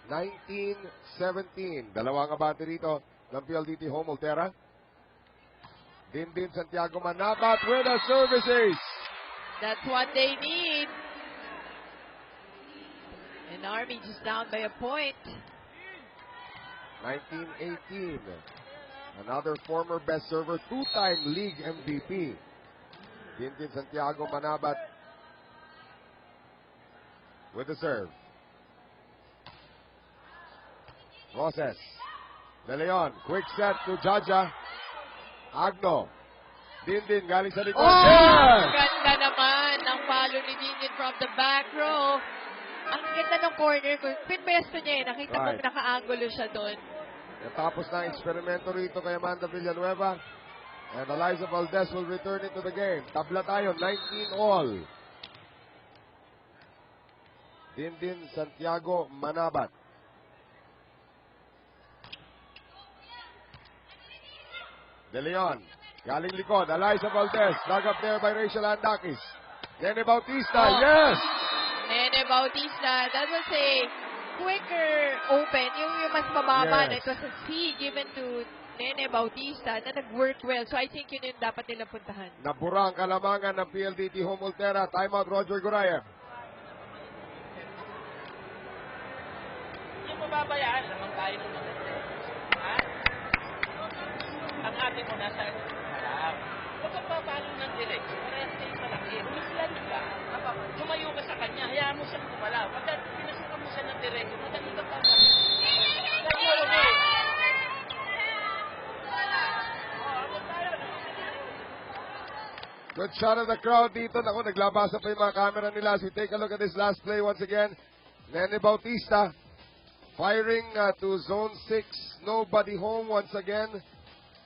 19-17. Dalawang abante rito ng PLDT Home Ultera. Dindin Santiago Manabat with a service ace. That's what they need. And Army just down by a point. 19-18. Another former best server, two-time league MVP. Dindin Santiago Manabat with the serve. Roses. De Leon, quick set to Jaja. Agno. Dindin galing sa likod. Yes! Ganda naman ang follow ni Dindin from the back row. Ang ganda ng corner ko. Pinbesto niya eh. Nakita mo Right. naka-angulo siya doon. Natapos na ang eksperimento rito kay Amanda Villanueva. And Eliza Valdez will return into the game. Tabla tayo, 19 all. Dindin Santiago Manabat. De Leon, galing likod. Eliza Valdez, dug up there by Rachel Andakis. Nene Bautista, yes! Nene Bautista, that was a quicker open. Yung mas mababa Yes. na. It was a C given to Nene Bautista na nag-work well. So I think yun yung dapat nila puntahan. Nabura ang kalamangan ng PLDT Home Ultera. Timeout Roger Gurayev. pababayaan naman tayo ng maganda. Ha? Ang ating mo nasa harap. Huwag kang papalo ng direct. Parehas kayo malaki. Rumislan ka. Lumayo ka sa kanya. Hayaan mo siyang kumalaw. Pagka pinasukan mo siya ng direct, madali ka papalo. Good shot of the crowd dito. Naku, naglabasa pa yung mga camera nila. As we take a look at this last play once again. Nene Bautista firing to zone 6. Nobody home once again.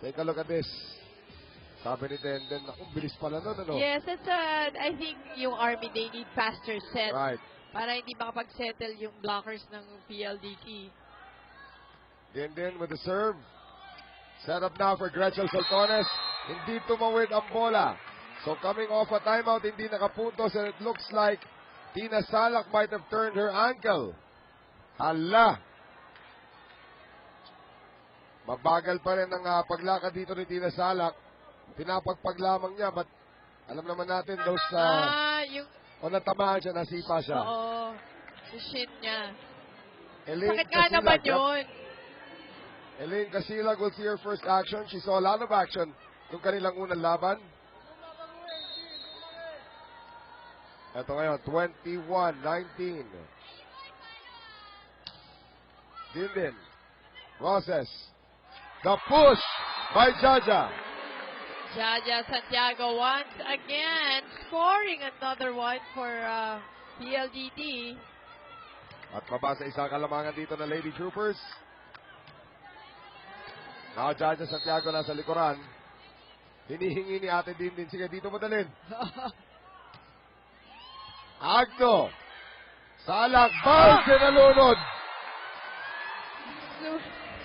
Take a look at this. Sabi ni Denden, naku, bilis pala nun, ano? Yes, that's I think yung Army, they need faster set. Right. Para hindi makapag-settle yung blockers ng PLDT. Denden with the serve. Set up now for Gretchen Soltones. Hindi tumawid ang bola. So coming off a timeout, hindi nakapuntos, and it looks like Tina Salak might have turned her ankle. Hala! Mabagal pa rin ang paglakad dito ni Tina Salak. Pinapagpag lamang niya, but alam naman natin those Yung... o natamaan siya, nasipa siya. Oo. Sa shin niya. Elaine Sakit nga naman yun. Elaine Casilag will see her first action. She saw a lot of action nung kanilang unang laban. Ito ngayon, 21-19. Dindin. Roses. The push by Jaja. Jaja Santiago once again scoring another one for PLDT. At baba sa isang kalamangan dito na Lady Troopers. Now Jaja Santiago nasa likuran. Hinihingi ni Ate Dindin. Sige, dito mo dalhin. Agno. Salak. Ball sinalunod.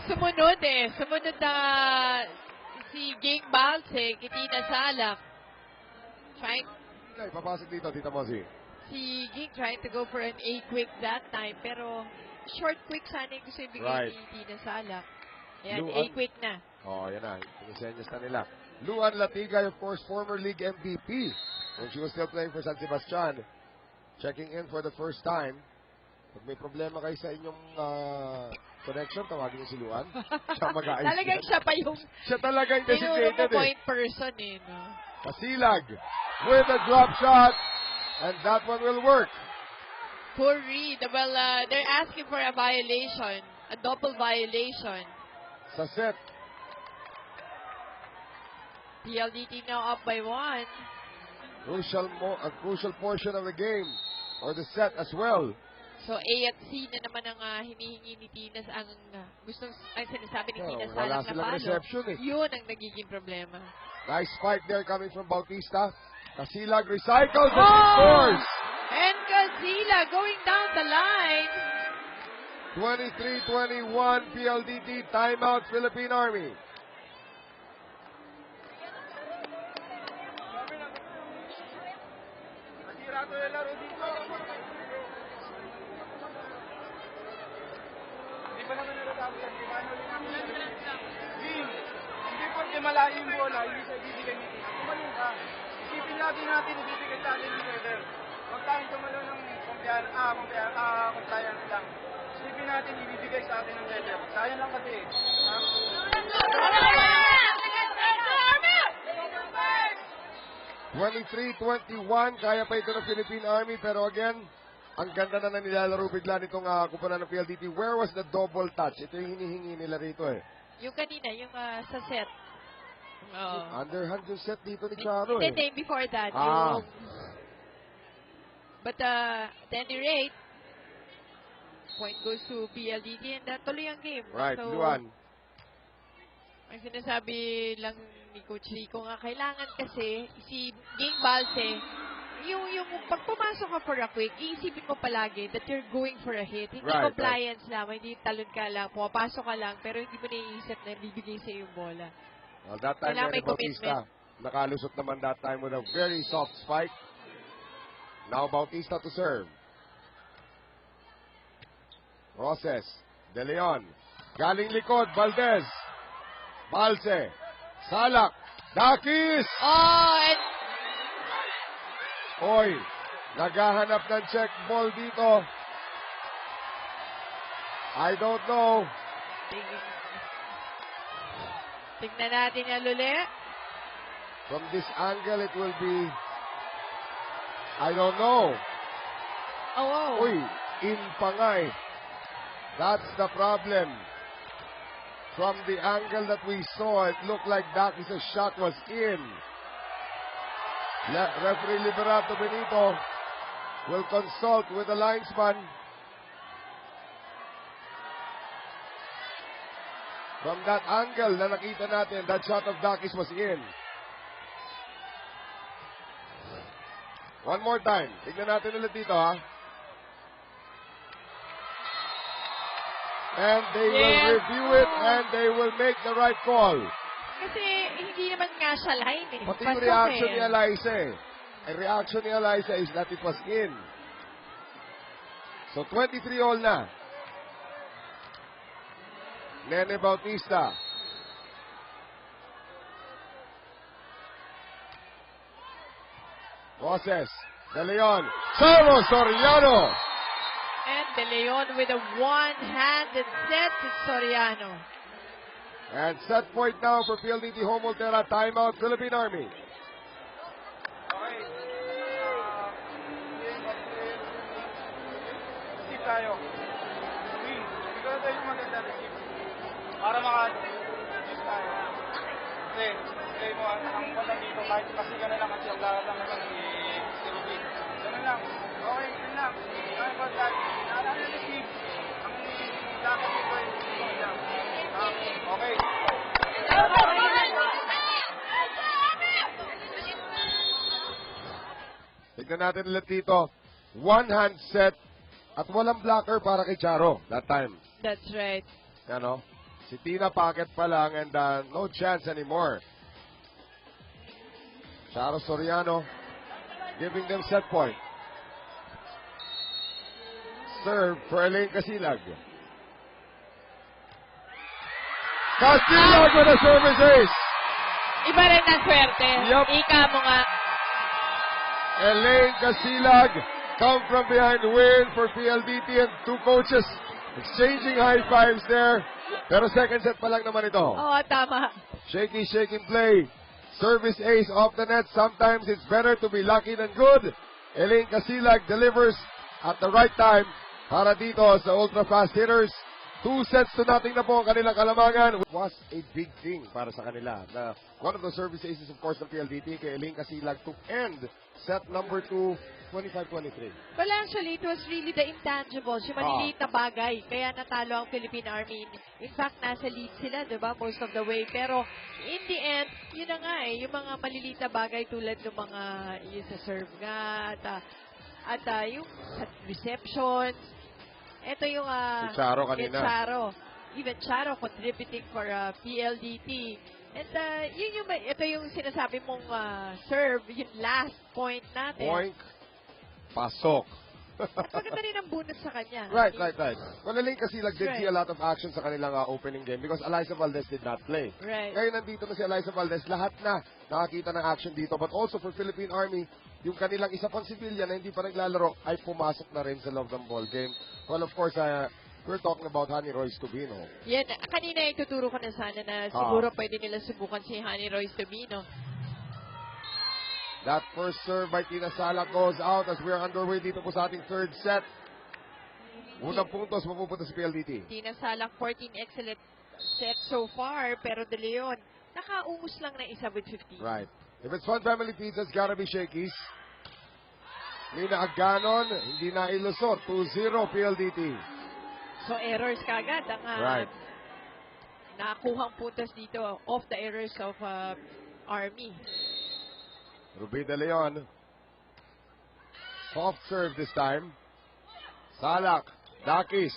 Sumunod Sumunod na si Ging Balse, Kitina Salak. Trying... Ay, papasok dito, Tita Mosi. Si Ging trying to go for an A-quick that time, pero short quick sana yung gusto ibigay ni Tina Salak. Ayan, A-quick na. Oh, yan na. Pinisenyas na nila. Luan Latigay, of course, former league MVP when she was still playing for San Sebastian. Checking in for the first time. Pag may problema kayo sa inyong connection, tawagin niyo si Luan. Siya mag-aayos. Talagang siya pa yung... Siya talagang designated point person no? Pasilag with a drop shot. And that one will work. Poor Reed. Well, they're asking for a violation. A double violation. Sa set. PLDT now up by 1. A crucial portion of the game. Or the set as well. So A at C na naman ang hinihingi ni Tina ang sinasabi ni Tina wala Salak na silang palo. reception Yun ang nagiging problema. Nice spike there coming from Bautista. Casilag recycles and scores. And Casilla going down the line. 23-21 PLDT timeout Philippine Army. Hindi porque malayo yung bola, hindi siya ibibigay ni Tina. Tumalun ka. Isipin lagi natin ibibigay sa atin ni Weber. Huwag tayong tumalo ng compliance lang. Isipin natin ibibigay sa atin ng Weber. Sayang lang kasi. 23-21, kaya pa ito ng Philippine Army, pero again, ang ganda na nilalaro bigla nitong kupunan ng PLDT. Where was the double touch? Ito yung hinihingi nila rito Yung kanina, yung sa set. Underhand yung set dito ni Charo Hindi, before that. But at any rate, point goes to PLDT and tuloy ang game. Right, so, Luan. Ang sinasabi lang ni Coach Rico nga, kailangan kasi si Ging Balse, yung pag pumasok ka for a quick, iisipin mo palagi that you're going for a hit. Hindi compliance lang, hindi talon ka lang, pumapasok ka lang, pero hindi mo naiisip na bibigay sa yung bola. Well, that time, Nene Bautista, nakalusot naman that time with a very soft spike. Now Bautista to serve. Roses, De Leon, galing likod, Valdez, Balse, Salak, Dakis! And Oy, naghahanap ng check ball dito. I don't know. Tignan natin yan ulit. From this angle, it will be... I don't know. Oh. Uy, in pa nga eh. That's the problem. From the angle that we saw, it looked like Dakis' shot was in. Referee Liberato Benito will consult with the linesman. From that angle na nakita natin, that shot of Dakis was in. One more time. Tignan natin ulit dito, ha? And they will review it and they will make the right call. Kasi hindi naman nga siya line eh. Pati yung reaction ni Eliza eh. Ang reaction ni Eliza is that it was in. So 23 all na. Nene Bautista. Roses. De Leon. Saro Soriano. And De Leon with a one-handed set to Soriano. And set point now for PLDT Homoltera. Timeout, Philippine Army. Okay. Receive tayo. Please. Ikaw tayo yung maganda receive. Para maka-receive tayo. Kasi, play mo ang wala dito. Kahit kasi ka na lang kasi ang lahat lang naman si Rubin. Ganun lang. Okay, yun lang. Okay, but that, naalala receive. Ang dapat dito ay okay. Tignan natin ulit dito. One hand set at walang blocker para kay Charo that time. That's right. Ano? Si Tina pocket pa lang and no chance anymore. Charo Soriano giving them set point. Serve for Elaine Casilag. Casilag with a service ace. Iba rin ang swerte. Yup. Ika mo nga. Elaine Casilag come from behind to win for PLDT and two coaches exchanging high fives there. Pero second set pa lang naman ito. Oo, tama. Shaky play. Service ace off the net. Sometimes it's better to be lucky than good. Elaine Casilag delivers at the right time para dito sa ultra-fast hitters. 2 sets to nothing na po ang kanilang kalamangan. It was a big thing para sa kanila. One of the service aces, of course, ng PLDT kay Elaine Casilag to end set number 2, 25-23. Well, actually, it was really the intangibles, yung maliliit na bagay. Kaya natalo ang Philippine Army. In fact, nasa lead sila, di ba, most of the way. Pero, in the end, yun na nga eh, yung mga maliliit na bagay tulad ng mga, yung sa serve nga, at yung receptions. Ito yung, Charo kanina. Charo. Even Charo contributing for PLDT. And ito yung sinasabi mong serve, yung last point natin. Point, pasok. At maganda rin ang bonus sa kanya. Right. Well, Elaine Casilag did see a lot of action sa kanilang opening game because Eliza Valdez did not play. Right. Ngayon nandito na si Eliza Valdez, lahat na nakakita ng action dito. But also for Philippine Army, yung kanilang isa pang civilian na hindi pa naglalaro ay pumasok na rin sa loob ng ball game. Well, of course, we're talking about Honey Royce Tubino. Yan, kanina ituturo ko na sana na siguro pwede nila subukan si Honey Royce Tubino. That first serve by Tina Sala goes out as we're underway dito po sa ating third set. Unang puntos mapupunta sa PLDT. Tina Salak, 14 excellent sets so far, pero De Leon, nakaungos lang na isa with 15. Right. If it's Fun Family Pizza, it's gotta be Shakey's. Nina Aganon, hindi na ilusot. 2-0 PLDT. So errors kagad ang Right. nakakuhang puntos dito off the errors of Army. Ruby De Leon. Soft serve this time. Salak. Dakis.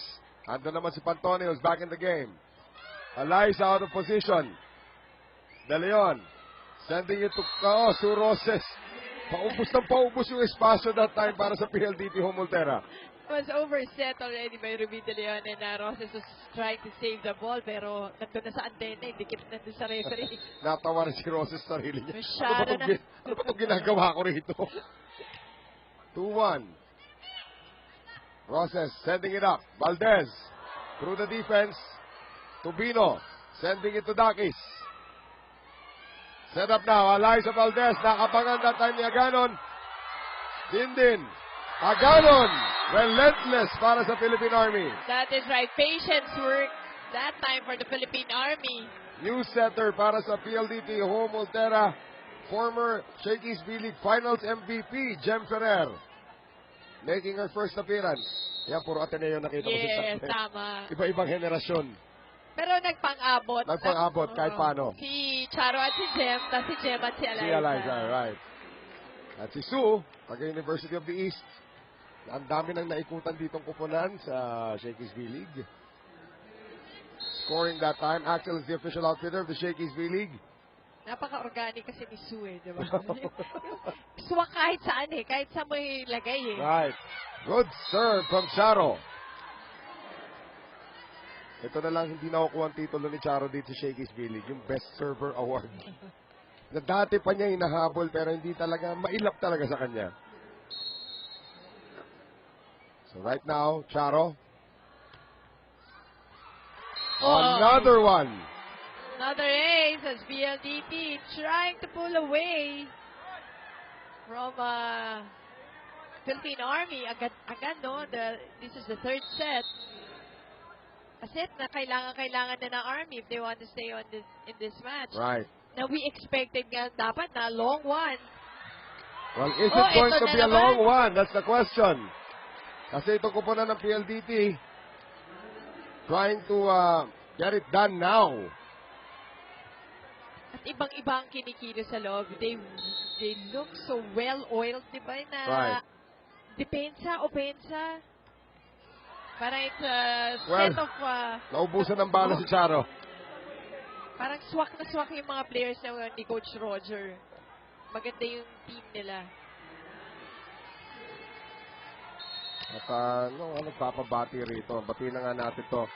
Ando naman si Pantone who's back in the game. Eliza out of position. De Leon. Sending it to Suroses. Paubos yung espasyo that time para sa PLDT Homoltera. Was overset already by Ruby De Leon and Roses was trying to save the ball pero nandun na sa antena, dikit nandun sa referee. Natawa na si Roses sa sarili niya. Masyado na. Ano ba itong ginagawa ko rito? 2-1. Roses sending it up. Valdez. through the defense. Tubino, sending it to Dakis. Set up now, Eliza Valdez, nakapangan that time ni Aganon. Dindin, Aganon, relentless para sa Philippine Army. That is right. Patience worked that time for the Philippine Army. New setter para sa PLDT Home Ultera, former Shakey's B-League Finals MVP, Jem Ferrer. Making her first appearance. Yan, puro Ateneo nakita ko Yes, sa tama. iba-ibang henerasyon. Pero nagpang-abot. Nagpang-abot, kahit paano. Si Charo at si Jem, tapos si Jem at si Eliza. Si Eliza, right. At si Sue, taga-University of the East. Ang dami nang naikutan ditong kupunan sa Shakey's B-League. Scoring that time, Axel is the official outfitter of the Shakey's B-League. Napaka-organic kasi ni Sue, di ba? Swak kahit saan kahit saan mo ilagay Right. Good serve from Charo. Ito na lang hindi nakukuha ang titulo ni Charo dito sa Shakey's B-League, yung Best Server Award. Na dati pa niya hinahabol pero hindi talaga, mailap talaga sa kanya. So right now, Charo. Another one. Another ace as BLDT trying to pull away from Philippine Army. Agad, no? This is the third set. A set na kailangan na ng Army if they want to stay on in this match. Right. Now we expected nga dapat na long one. Well, is it going to be a long one? That's the question. Kasi ito ko po na ng PLDT trying to get it done now. At ibang-ibang kinikilo sa loob. They look so well-oiled, di ba? Na Right. depensa, opensa. Parang it's a Well, set of... naubusan ng bala si Charo. Parang swak na swak yung mga players na ni Coach Roger. Maganda yung team nila. At nagpapabati rito. Bati na nga natin to.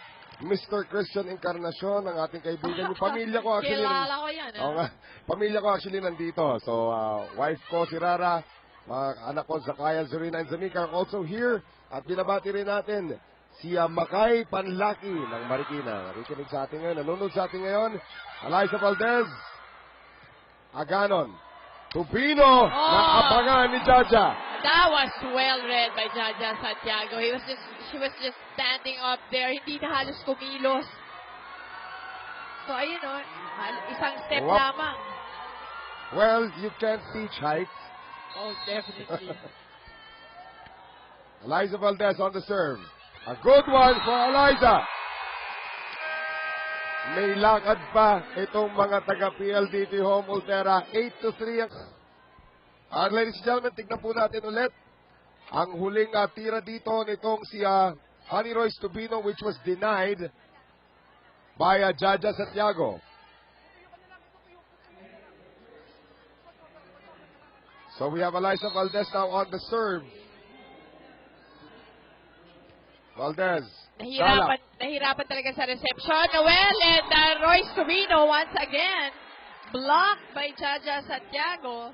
Mr. Christian Encarnacion, ang ating kaibigan. Yung pamilya ko actually. Kilala ko yan. Oo nga. Pamilya ko actually nandito. So, wife ko, si Rara, mga anak ko, Zakaya, Zurina, and Zamika are also here. At binabati rin natin si Makay Panlaki ng Marikina. Nakikinig sa atin ngayon. Nanonood sa atin ngayon. Eliza Valdez. Aganon. Tubino. Nakapangan ni Jaja. That was well read by Jaja Santiago. She was just standing up there. Hindi na halos kumilos. So, ayun o. Isang step lamang. Well, you can't teach height. Oh, definitely. Eliza Valdez on the serve. A good one for Eliza. May lakad pa itong mga taga-PLDT Home Ultera. 8-3. Ladies and gentlemen, tignan po natin ulit ang huling tira dito nitong si Honey Royce Tubino, which was denied by Jaja Santiago. So we have Eliza Valdez now on the serve. Valdez. Nahirapan talaga sa reception. Noel and Royce Tubino once again blocked by Jaja Santiago.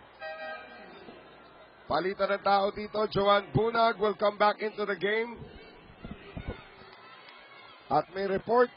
Palitan ng tao dito. Joanne Bunag will come back into the game. At may report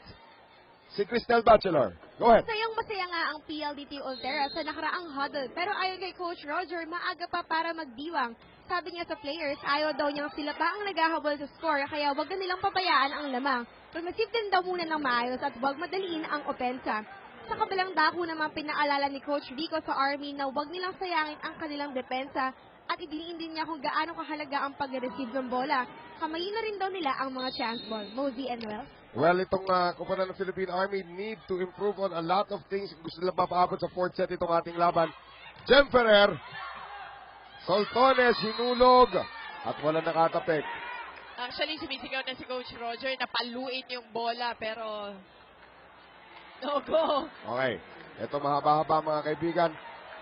si Cristel Bachelor. Go ahead. Masayang-masaya nga ang PLDT Ultera sa nakaraang huddle. Pero ayon kay Coach Roger, maaga pa para magdiwang. Sabi niya sa players, ayaw daw niyang sila pa ang naghahabol sa score, kaya wag na nilang pabayaan ang lamang. Mag-isip din daw muna ng maayos at wag madaliin ang opensa. Sa kabilang dako naman pinaalala ni Coach Vico sa Army na wag nilang sayangin ang kanilang depensa at idiniin din niya kung gaano kahalaga ang pag-receive ng bola. Kamayin na rin daw nila ang mga chance ball. Mosey and Wells. Well, itong kumpanan ng Philippine Army need to improve on a lot of things. Gusto nila mapaabot sa fourth set itong ating laban. Jem Ferrer, Soltones, hinulog, at wala nakatapik. Actually, sumisigaw na si Coach Roger na paluin yung bola, pero no go. Okay, ito mahaba-haba mga kaibigan.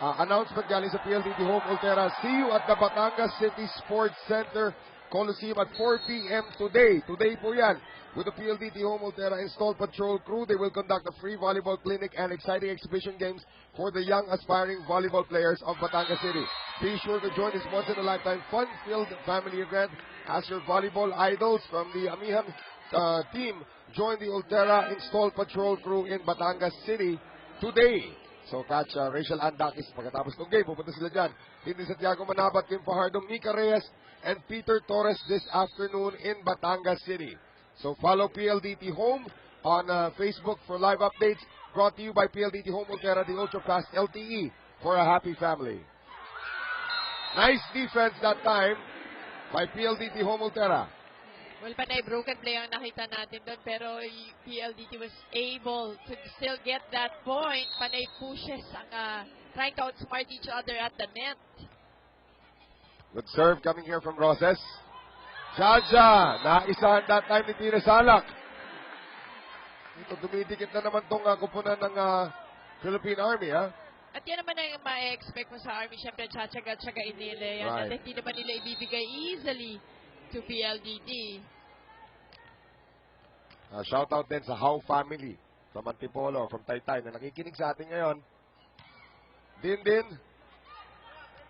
Announcement galing sa PLDT Home Ultera. See you at the Batangas City Sports Center Coliseum at 4 p.m. today. Today po yan. With the PLDT Home Ultera installed patrol crew, they will conduct a free volleyball clinic and exciting exhibition games for the young aspiring volleyball players of Batangas City. Be sure to join this once-in-a-lifetime fun-filled family event as your volleyball idols from the Amihan team join the Ultera installed patrol crew in Batangas City today. So catch Rachel Andakis pagkatapos ng game. Pupunta sila dyan. Hindi Santiago Manabat, Kim Fajardo, Mika Reyes, and Peter Torres this afternoon in Batangas City. So follow PLDT Home on Facebook for live updates. Brought to you by PLDT Home Ultera, the ultra-fast LTE for a happy family. Nice defense that time by PLDT Home Ultera. Well, panay broken play ang nakita natin doon, pero PLDT was able to still get that point. Panay pushes ang trying to outsmart each other at the net. Good serve coming here from Roses. Jaja, naisahan that time ni Tina Salak. Dito dumidikit na naman itong kupunan ng Philippine Army, ha? At yan naman ang ma-expect mo sa Army. Siyempre, tsatsaga-tsagain nila yan. Right. At hindi naman nila ibibigay easily to PLDT. Shout out din sa How Family from Antipolo, from Taytay, na nakikinig sa atin ngayon. Din.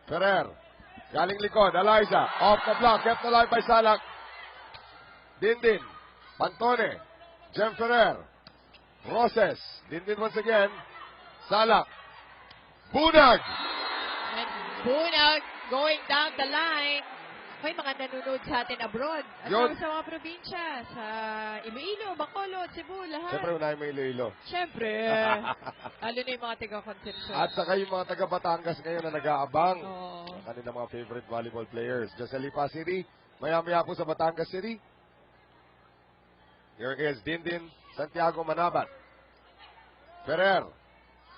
Ferrer. Galing likod. Eliza. Off the block. Kept alive by Salak. Din. Pantone. Jem Ferrer. Roses. Din once again. Salak. Bunag. And Bunag going down the line. May mga nanonood sa atin abroad. At Yun. sa mga probinsya, sa Iloilo, Bacolod, Cebu, lahat. Siyempre, unahin mo Iloilo. Siyempre. Lalo na yung mga taga-Concepcion. At saka yung mga taga Batangas ngayon na nag-aabang. Oo. Ang kanilang mga favorite volleyball players. Jocely Pasiri, maya-maya po sa Batangas City. Here is Din Santiago Manabat. Ferrer.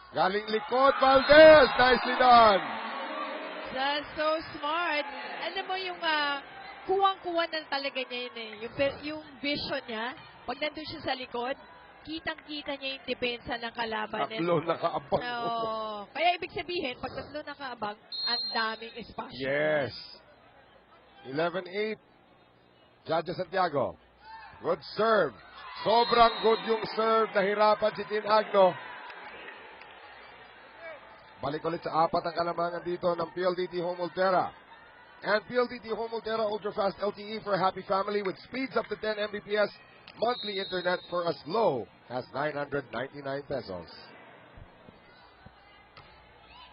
Galing likod, Valdez. Nicely done. That's so smart. Alam mo yung kuwang-kuwa na talaga niya yun eh. Yung vision niya, pag nandun siya sa likod, kitang-kita niya yung depensa ng kalaban. Tatlo nakaabang. Oo. Kaya ibig sabihin, pag tatlo nakaabang, ang daming espasyo. Yes. 11-8. Jaja Santiago. Good serve. Sobrang good yung serve. Nahirapan si Tin Agno. Balik ulit sa apat ang kalamangan dito ng PLDT Home Ultera. And PLDT Home Ultera Ultra-Fast LTE for a happy family with speeds up to 10 Mbps, monthly internet for as low as 999 pesos.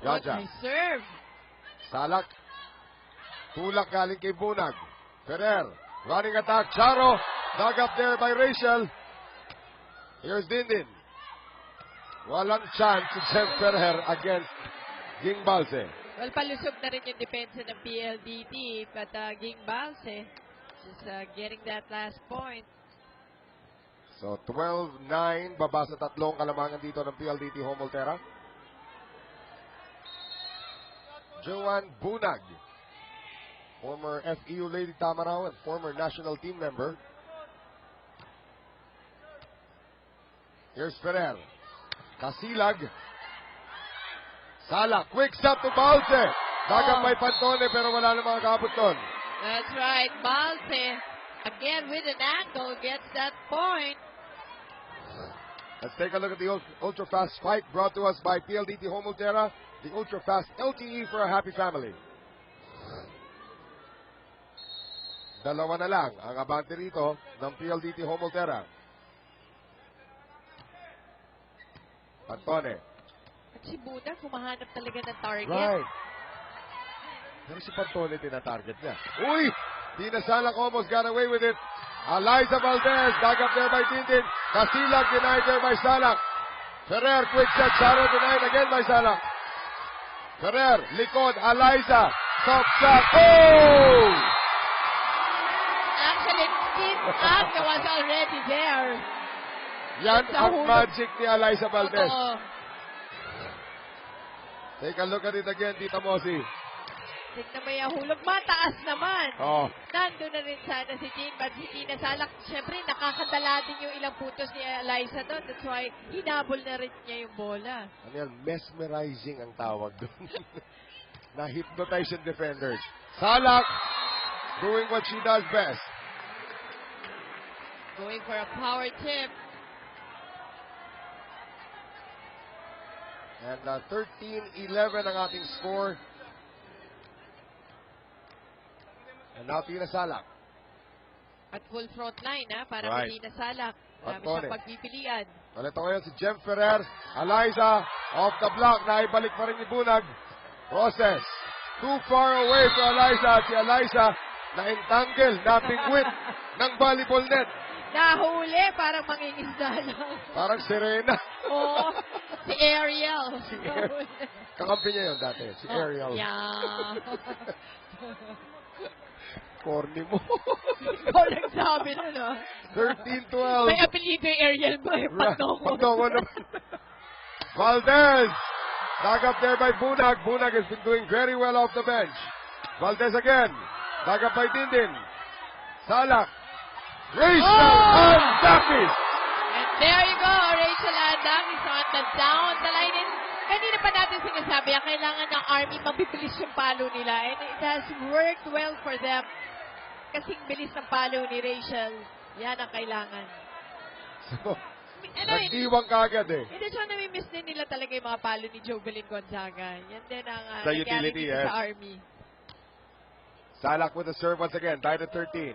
Jaja. Okay, serve. Salak. Tulak galing kay Bunag. Ferrer. Running attack. Charo. Dug up there by Rachel. Here's Din. Walang chance si Jem Ferrer against Ging Balse. Well, palusog na rin yung depensa ng PLDT, but Ging Balse just getting that last point. So, 12-9, baba sa tatlong kalamangan dito ng PLDT Home Ultera. Joanne Bunag, former FEU Lady Tamaraw and former national team member. Here's Ferrer. Kasilag. Sala. Quick stop to Balse. Dagang may Pantone pero wala namang makakabot doon. That's right. Balse, again with an angle, gets that point. Let's take a look at the ultra-fast spike brought to us by PLDT Home Ultera, the ultra-fast LTE for a happy family. Dalawa na lang ang abante rito ng PLDT Home Ultera. Pantone. At si Buda, kumahanap talaga ng target. Right. Pero si Pantone tina-target niya. Uy! Tina Salak almost got away with it. Eliza Valdez, dug up there by Tintin. Casilag denied there by Salak. Ferrer, quick set. Charo denied again by Salak. Ferrer, likod. Eliza. Top shot. Oh! Actually, Kim Agno was already there. Yan ang magic ni Eliza Valdez. Oo. Take a look at it again, Tita Mosi. Tignan mo yung hulog. Mataas naman. Oh. Nandun na rin sana si Tin, but si Tina Salak, syempre nakakadala din yung ilang puntos ni Eliza doon. That's why, hinabol na rin niya yung bola. Ano yan? Mesmerizing ang tawag doon. Na-hypnotize yung defenders. Salak, doing what she does best. Going for a power tip. And 13-11 ang ating score. And now Tina Salak. At full front line, para Right. hindi nasalak. Marami Pantone. siyang pagpipilian. Ito ngayon si Jem Ferrer. Eliza, off the block. Naibalik pa rin ni Bunag. Roses. Too far away for Eliza. Si Eliza, na-entangle, napigwit ng volleyball net. Nahuli, parang mangingisda lang. Parang Serena. Oo, si Ariel. Si Ariel. Kakampi niya yun dati. Si Ariel. Yeah. Corny mo. Ikaw nagsabi nun, 13-12. May apelido yung Ariel ba? Patongo. Patongo naman. Valdez. Dug up there by Bunag. Bunag has been doing very well off the bench. Valdez again. Dug up by Dindin. Salak. Rachel Andakis. And there you go, Rachel Andakis on the down the line. And kanina pa natin sinasabi, kailangan ng Army mabibilis yung palo nila. And it has worked well for them. Kasing bilis ng palo ni Rachel. Yan ang kailangan. So, nag-iwang kagad eh. Hindi siya nami-miss din nila talaga yung mga palo ni Jovelyn Gonzaga. Yan din ang Sa utility, dito sa Army. Salak with the serve once again. Tied at 13.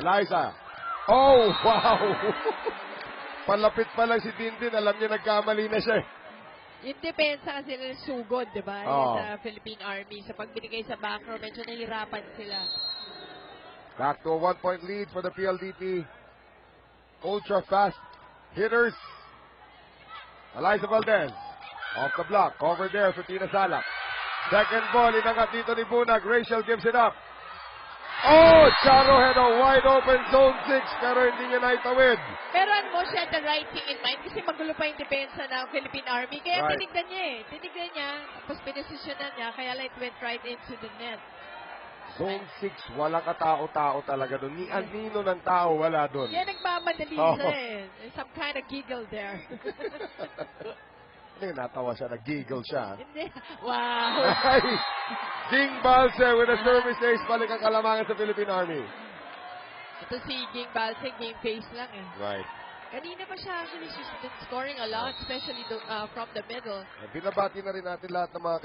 Eliza. Oh, wow! Palapit pa lang si Dindin. Alam niya nagkamali na siya. Yung depensa kasi nila sugod, di ba? Oh. Sa Philippine Army. Sa pagbinigay sa back row, medyo nahirapan sila. Back to a 1-point lead for the PLDT. Ultra fast hitters. Eliza Valdez. Off the block. Over there for Tina Salak. Second ball. Inangat dito ni Bunag. Rachel gives it up. Oh! Charo had a wide open zone 6 pero hindi niya naitawid. Pero ano mo, she had the right thing in mind kasi magulo pa yung depensa ng Philippine Army. Kaya Right. tinignan niya Tinignan niya, tapos pinesisyonan niya, kaya it went right into the net. Zone 6, walang katao-tao talaga doon. Ni anino ng tao, wala doon. Yan nagmamadali Oh. siya There's some kind of giggle there. Hindi, natawa siya, nag-giggle siya. Hindi. Wow. Ay! Ging Balse with a service ace, balik ang kalamangan sa Philippine Army. Ito si Ging Balse, game face lang Right. Kanina pa siya actually, she's been scoring a lot, especially from the middle. Binabati na rin natin lahat ng mga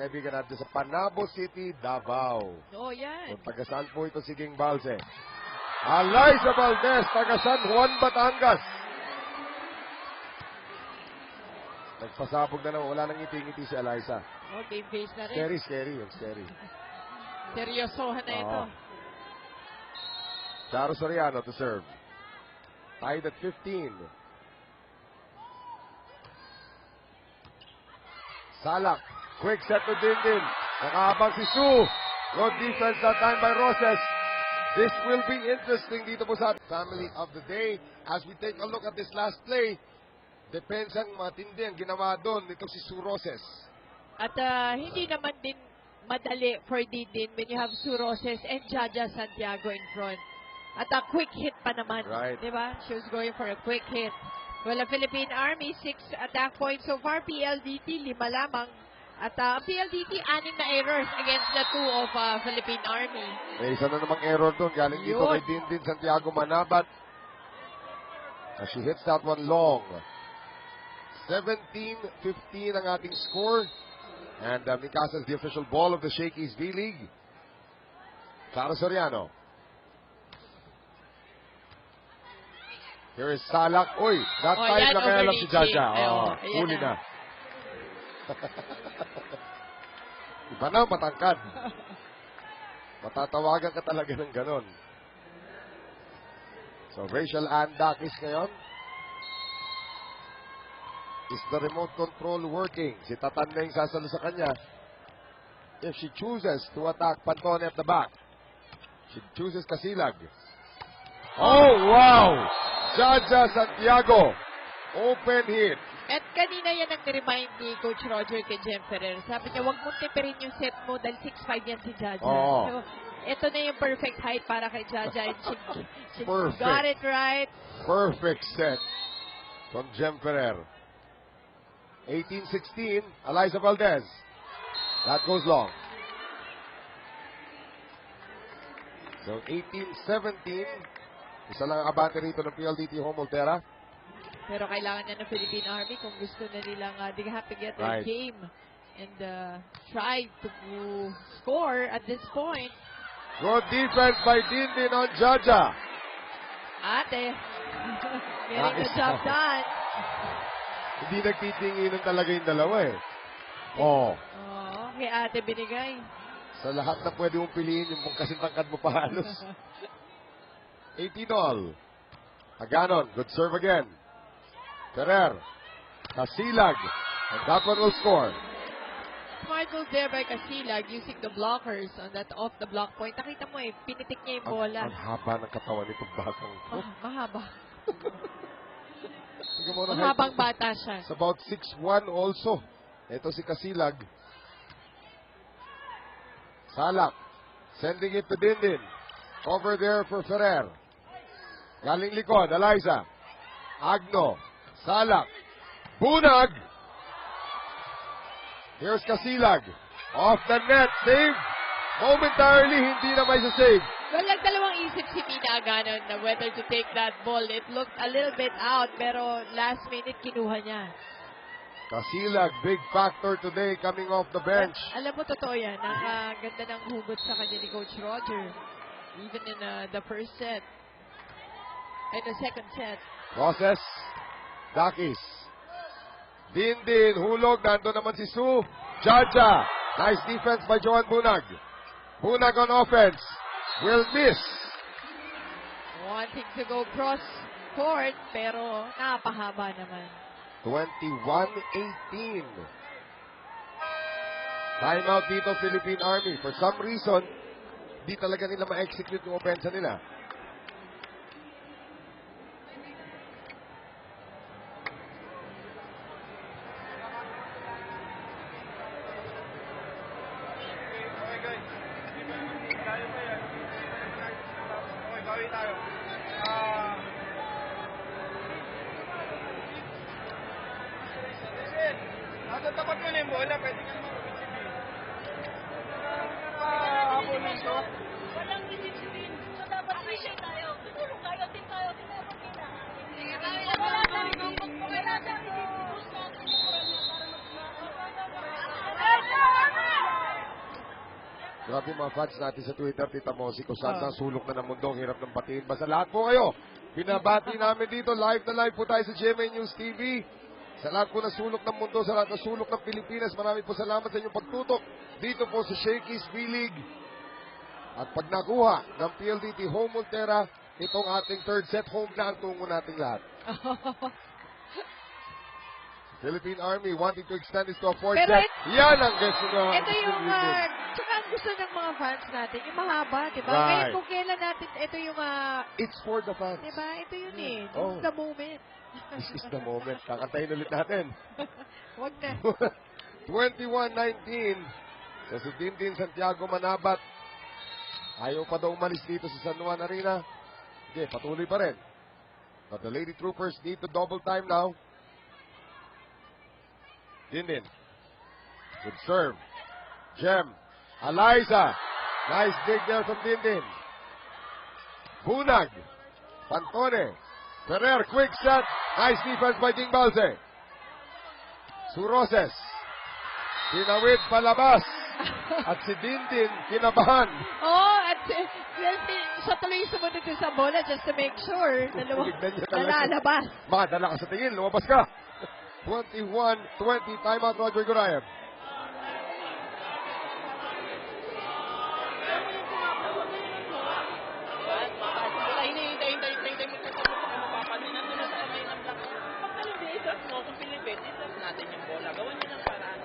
kaibigan natin sa Panabo City, Davao. Oh, yan. Kung taga saan po ito si Ging Balse. Eliza Valdez, taga San Juan, Batangas. Nagpasabog na naman, wala nang ngiti-ngiti si Eliza. Oh, game face na rin. Scary, scary. Seryosohan na ito. Charo Soriano to serve. Tied at 15. Salak. Quick set to Dindin. Nakahabang si Sue. Good defense that time by Roses. This will be interesting dito po sa family of the day. As we take a look at this last play, depensang matindi ang ginawa doon nito si Sue Roses. At hindi naman din madali for Dindin when you have Sue Roses and Jaja Santiago in front. At a quick hit pa naman. Right. Diba? She was going for a quick hit. Well, the Philippine Army, 6 attack points so far. PLDT, 5 lamang. At PLDT, 6 na errors against the 2 of Philippine Army. May isa na namang error doon. Galing dito Yun. kay Dindin Santiago Manabat. As she hits that one long. 17-15 ang ating score. And Mikasa is the official ball of the Shakey's V-League. Clara Soriano. Here is Salak. Uy, that time yan, nakialam si overreaching. Jaja. Ayan Huli na. na. Iba na, matangkad. Matatawagan ka talaga ng ganon. So, Rachel Andakis ngayon. Is the remote control working? Si Tatan na yung sasalo sa kanya. If she chooses to attack Pantone at the back. She chooses Casilag. Oh, wow! Jaja Santiago. Open hit. At kanina yan ang remind ni Coach Roger kay Jem Ferrer. Sabi niya, huwag mong tipirin yung set mo dahil 6'5 yan si Jaja. Oo. So, ito na yung perfect height para kay Jaja. And she Perfect. got it right. Perfect set from Jem Ferrer. 18-16, Eliza Valdez. That goes long. So 18-17, isa lang ang abante rito ng PLDT Home Volterra. Pero kailangan na ng Philippine Army kung gusto na nilang they have to get Right. their game and try to score at this point. Good defense by Dindin on Jaja. Ate. Getting the job done. Hindi nagtitinginan talaga yung dalawa eh. Oh, Oo, kay ate binigay. sa lahat na pwede mong piliin, yung kasing tangkad mo pa halos. 18 all. Aganon, good serve again. Ferrer. Casilag. And that one will score. Smart move there by Casilag using the blockers on that off-the-block point. Nakita mo eh, pinitik niya yung bola. Ang haba ng katawan nitong batang to. Mahaba. Tingnan mo na, Mahabang bata siya. it's about 6'1 also. Ito si Casilag. Salak. Sending it to Dindin. Over there for Ferrer. Galing likod, Eliza. Agno. Salak. Bunag. Here's Casilag. Off the net. Save. Momentarily, hindi na may save. Well, nagdalawang isip si Mina Aganon na whether to take that ball. It looked a little bit out, pero last minute kinuha niya. Casilag, big factor today coming off the bench. Alam mo, totoo yan. Ganda ng hugot sa kanya ni Coach Roger. Even in the first set. And the second set. Process. Dakis. Dindin, hulog. Nando naman si Sue. Jaja. Nice defense by Johan Bunag. Bunag on offense. Will miss. Wanting to go cross court, pero napahaba naman. 21-18. Timeout dito, Philippine Army. For some reason, di talaga nila ma-execute yung opensa nila. Okay, guys. Tayo pa yan. Okay, bawi tayo. Nasa tapat mo na yung bola, pwede ka naman mag-isipin. Hapunan to. Walang isipin. So, dapat may tayo. Tutulong tayo, team tayo, tinapos kita. Wala sa isipin. Wala sa isipin. Gusto natin yung Grabe mga fans natin sa Twitter, Tita Mosi, kung saan ang sulok na ng mundo, ang hirap ng batiin. Basta lahat po kayo, pinabati namin dito, live na live po tayo sa GMA News TV. Sa lahat po na sulok ng mundo, sa lahat na sulok ng Pilipinas, marami po salamat sa inyong pagtutok dito po sa Shakey's V-League. At pag nakuha ng PLDT Home Montera, itong ating third set, home na ang tungo nating lahat. Philippine Army wanting to extend this to a fourth Pero set. Yan ang gusto na. Ito yung, tsaka ang gusto ng mga fans natin, yung mahaba, di ba? Right. Kaya kung kailan natin, ito yung, It's for the fans. di ba? Ito yun eh. This Oh. is the moment. This is the moment. Kakantayin ulit natin. Wag na. 21-19. So si Dindin Santiago Manabat. Ayaw pa daw umalis dito sa San Juan Arena. Okay, patuloy pa rin. But the Lady Troopers need to double time now. Dindin. Good serve. Jem. Eliza. Nice dig there from Dindin. Bunag. Pantone. Ferrer, quick shot. Nice defense by Ding Balse. Suroses. Tinawid palabas. At si Dindin, kinabahan. Oh, at sa tuloy sumunod din sa bola just to make sure Tignan niya talaga. nalalabas. Madala ka sa tingin, lumabas ka. 21-20, timeout Roger Gurayev. Hinihintay mo ito sa mukha mo papanin. Nandun na sa kamay ng black. Pag nalibisas mo, kung Pilipin, isas natin yung bola. Gawan niyo ng paraan.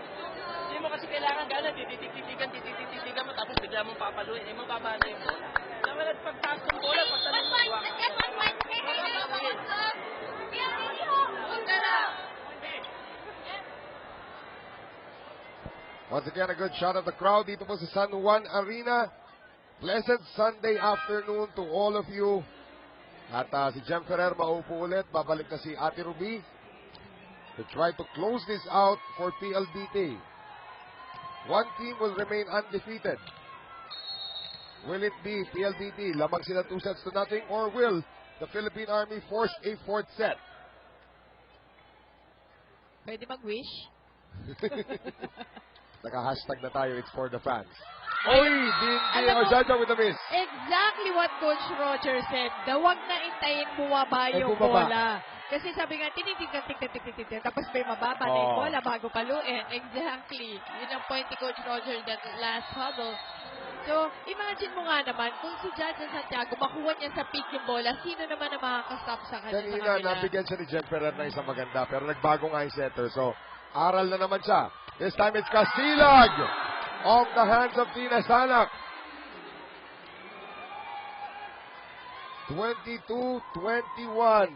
Hindi mo kasi kailangan gana, titititigan mo, tapos bigla mong papaluin. Hindi mo papalo yung bola. Nawalat pagtaas ng bola, pagtaas mo buwak. Once again, a good shot of the crowd dito po sa San Juan Arena. Pleasant Sunday afternoon to all of you. At si Jem Ferrer maupo ulit. Babalik na si Ate Ruby to try to close this out for PLDT. One team will remain undefeated. Will it be PLDT? Lamang sila 2-0 or will the Philippine Army force a fourth set? Pwede mag-wish? Naka-hashtag na tayo, it's for the fans. Oy, Dindi Alam mo- Ojaja with a miss. Exactly what Coach Roger said. Na huwag na intayin bumaba Ay, yung bumaba. bola. Kasi sabi nga, tinitignan, tapos may mababa na yung Oo. bola bago paluin. Exactly. Yun ang point ni Coach Roger that last huddle. So, imagine mo nga naman, kung si Jaja Santiago, makuha niya sa peak yung bola, sino naman ang makakastop sa kanya sa Kanina, kabila? nabigyan siya ni Jen Ferrer na isang maganda, pero nagbago nga yung setter. So, aral na naman siya. This time it's Casilag off the hands of Tina Salak. 22-21.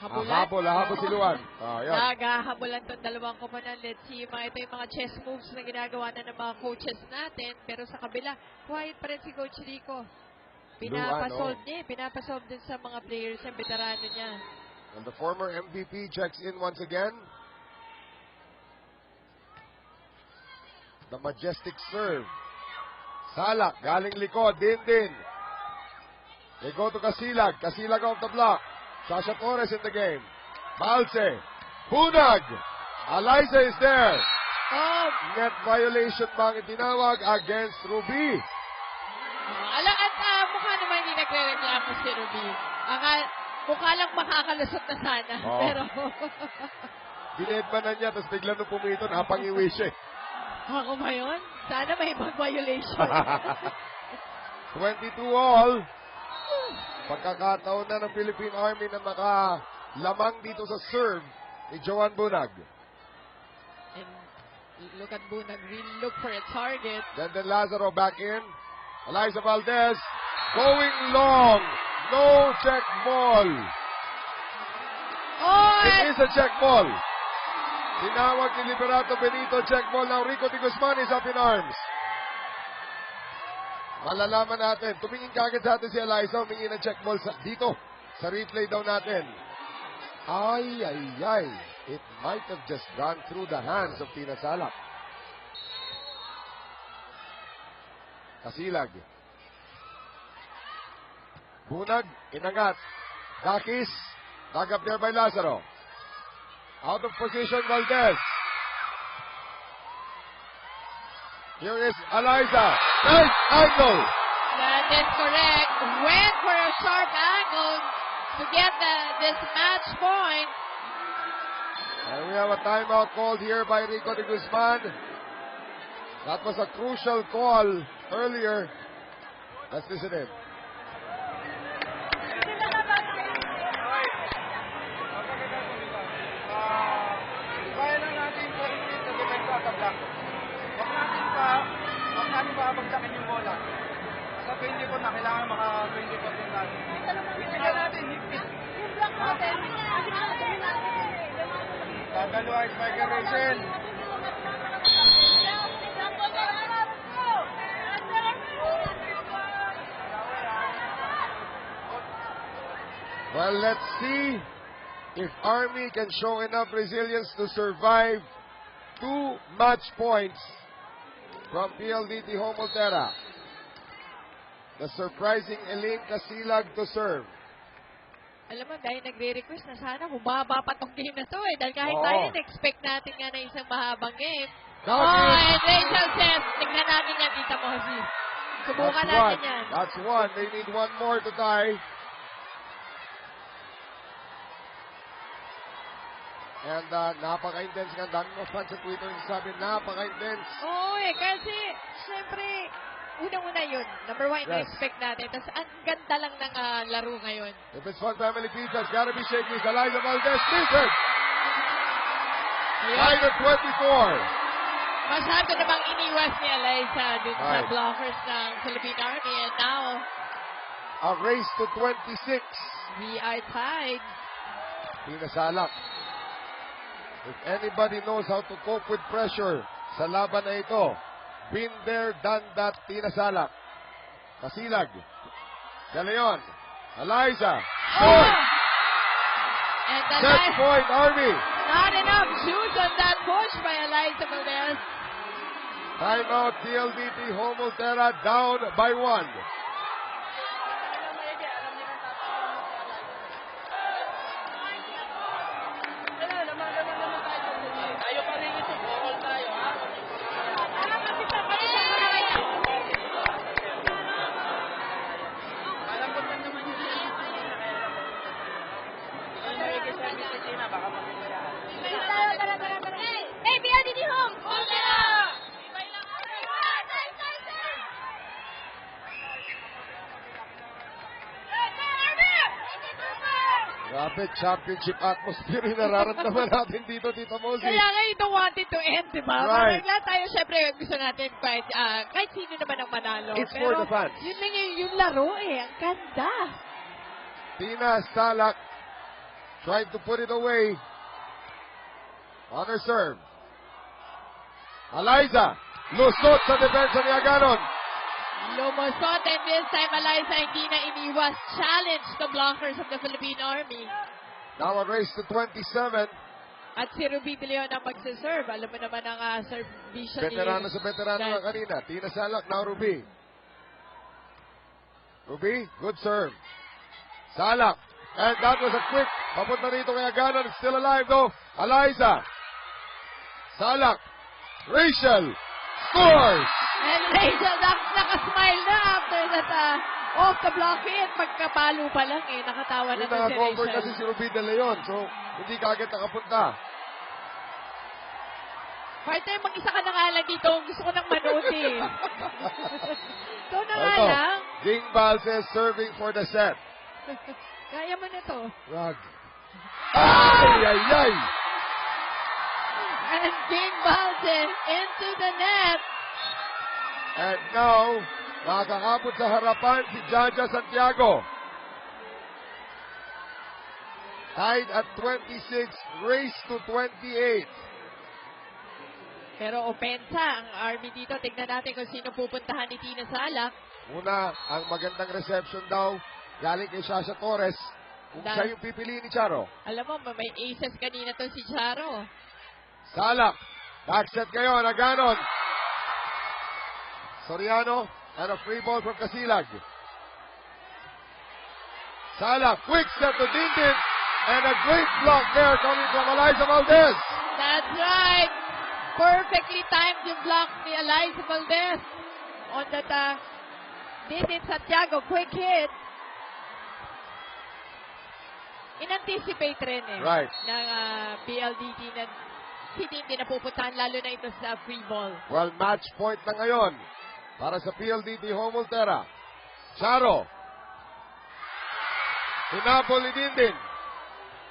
Habol si Luan. Yan. Nagahabulan itong dalawang koponan. Let's see, ito yung mga chess moves na ginagawa na ng mga coaches natin. Pero sa kabila, quiet pa rin si Coach Rico. Pinapasolve niya, pinapasolve din sa mga players ang veterano niya. And the former MVP checks in once again. The majestic serve. Salak, galing likod, din. They go to Casilag. Casilag off the block. Sasha Torres in the game. Balse. Bunag. Eliza is there. Oh, Net violation bang itinawag against Ruby? mukha naman hindi nagre-reklamo si Ruby. Mukha lang makakalusot na sana. Oo. Pero, Dinedmanan niya, tapos bigla nung pumito, napangiwi siya. ako ba yun? Sana may mag-violation. 22 all. Pagkakataon na ng Philippine Army na makalamang dito sa serve ni Joan Bunag. And look at Bunag, really look for a target. Then Lazaro back in. Eliza Valdez going long. No check ball. Oh, It is a check ball. Tinawag ni Liberato Benito, check ball. Now Rico de Guzman is up in arms. Malalaman natin. Tumingin kagad sa atin si Eliza. Humingi ng check ball dito. Sa replay daw natin. Ay. It might have just gone through the hands of Tina Salak. Casilag. Bunag, inangat. Dakis, dug up there by Lazaro. Out of position, Valdez. Here is Eliza. Nice angle. that is correct. Went for a sharp angle to get this match point. And we have a timeout called here by Rico de Guzman. That was a crucial call earlier. Let's listen in. Kaya lang natin corrective sa depensa sa block. Huwag natin babagsakin yung bola. Sa 20 po na, kailangan maka 20% natin. Bigyan natin, higpit. Yung block natin, Dadalo ay Spiker Rachel. Well, let's see if Army can show enough resilience to survive 2 match points from PLDT Homolterra. The surprising Elaine Casilag to serve. Alam mo, dahil nagre-request na sana humaba pa tong game na to eh. Dahil kahit Oo. tayo, expect natin nga na isang mahabang game. That And is- Rachel says, tignan natin yan, Tita Mozi. Subukan That's natin one. yan. That's one. They need one more to tie. And napaka-intense nga. Dami mga fans sa Twitter yung sabi, napaka-intense. Oo eh, kasi, syempre, unang-una yun. Number one, Yes. expect natin. Tapos, ang ganda lang ng laro ngayon. If it's Fun Family Pizza, it's gotta be shaky. Eliza Valdez, Stephen! Yun. Tied at 24. Masyado na bang iniwas ni Eliza dun sa Right. blockers ng Philippine Army. And now, A race to 26. we are tied. Tina Salak. If anybody knows how to cope with pressure sa laban na ito, been there, done that, Tina Salak. Casilag. De Leon. Eliza. Oh! Point. And the Set last, point, Army. not enough juice on that push by Eliza Valdez. Timeout, PLDT Homolterra down by 1. Tayo pa rin ito. Bawal tayo, ha? na, baka mag-isa. Tara. Hey, BLDT home! Grabe, championship atmosphere yung nararamdaman natin dito, Tito Mosey. Kaya nga ito wanted to end, di ba? Right. Parang lahat tayo, syempre, gusto natin kahit sino naman ang manalo. It's pero for the fans. Yun lang yung laro eh. Ang ganda. Tina Salak tried to put it away. On her serve. Eliza, lusot sa depensa ni Aganon. Lumusot, and this time, Eliza hindi na iniwas. Challenge the blockers of the Philippine Army. Now a race to 27. At si Ruby De Leon ang magsaserve. Alam mo naman ang service ni... Veterano sa veterano na kanina. Tina Salak, now Ruby. Ruby, good serve. Salak. And that was a quick. Papunta rito kay Aganon. Still alive though. Eliza. Salak. Rachel. Scores! And Rachel nakasmile na after that off the block hit. Pagkapalo pa lang eh. Nakatawa na Yung si naka-cover Rachel. kasi si Ruby De Leon. So, hindi kagad nakapunta. Partner, mag-isa ka na nga lang dito. Gusto ko nang manood eh. Ikaw na nga Ito, lang. Ding Balses serving for the set. Kaya mo na to. Rag. Ay! And King Balden into the net. And now, nakakaabot sa harapan si Jaja Santiago. Tied at 26, race to 28. Pero opensa ang Army dito. Tignan natin kung sino pupuntahan ni Tina Salak. Una, ang magandang reception daw, galing kay Shasha Torres. Kung siya yung pipiliin ni Charo. Alam mo, may aces kanina to si Charo. Salak, backset kayo, Aganon. Soriano, and a free ball from Casilag. Salak, quick set to Dindin, and a great block there coming from Eliza Valdez. That's right. Perfectly timed yung block ni Eliza Valdez. On that, Dindin Santiago, quick hit. In-anticipate rin eh. Right. Ng PLDT na si Dindin na pupuntahan, lalo na ito sa free ball. Well, match point na ngayon para sa PLDT Home Ultera. Charo. Hinabol ni Dindin.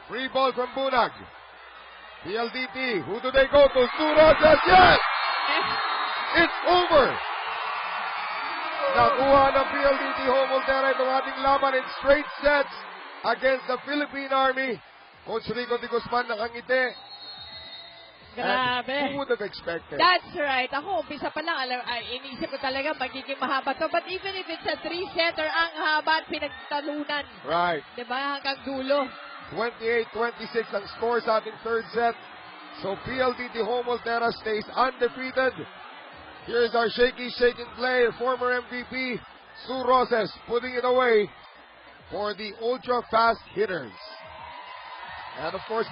Free ball from Bunag. PLDT, who do they go to? Roses, yes! It's over! Nakuha ng PLDT Home Ultera itong ating laban in straight sets against the Philippine Army. Coach Rico de Guzman nakangiti. Grabe. Who would have expected? That's right. Ako, umpisa pa lang, inisip ko talaga magiging mahaba to. But even if it's a 3-setter, ang haba at pinagtalunan. Right. Diba? Hanggang dulo. 28-26 ang score sa ating third set. So PLDT Home Ultera stays undefeated. Here's our shaking play, former MVP, Sue Roses, putting it away for the ultra-fast hitters. And of course,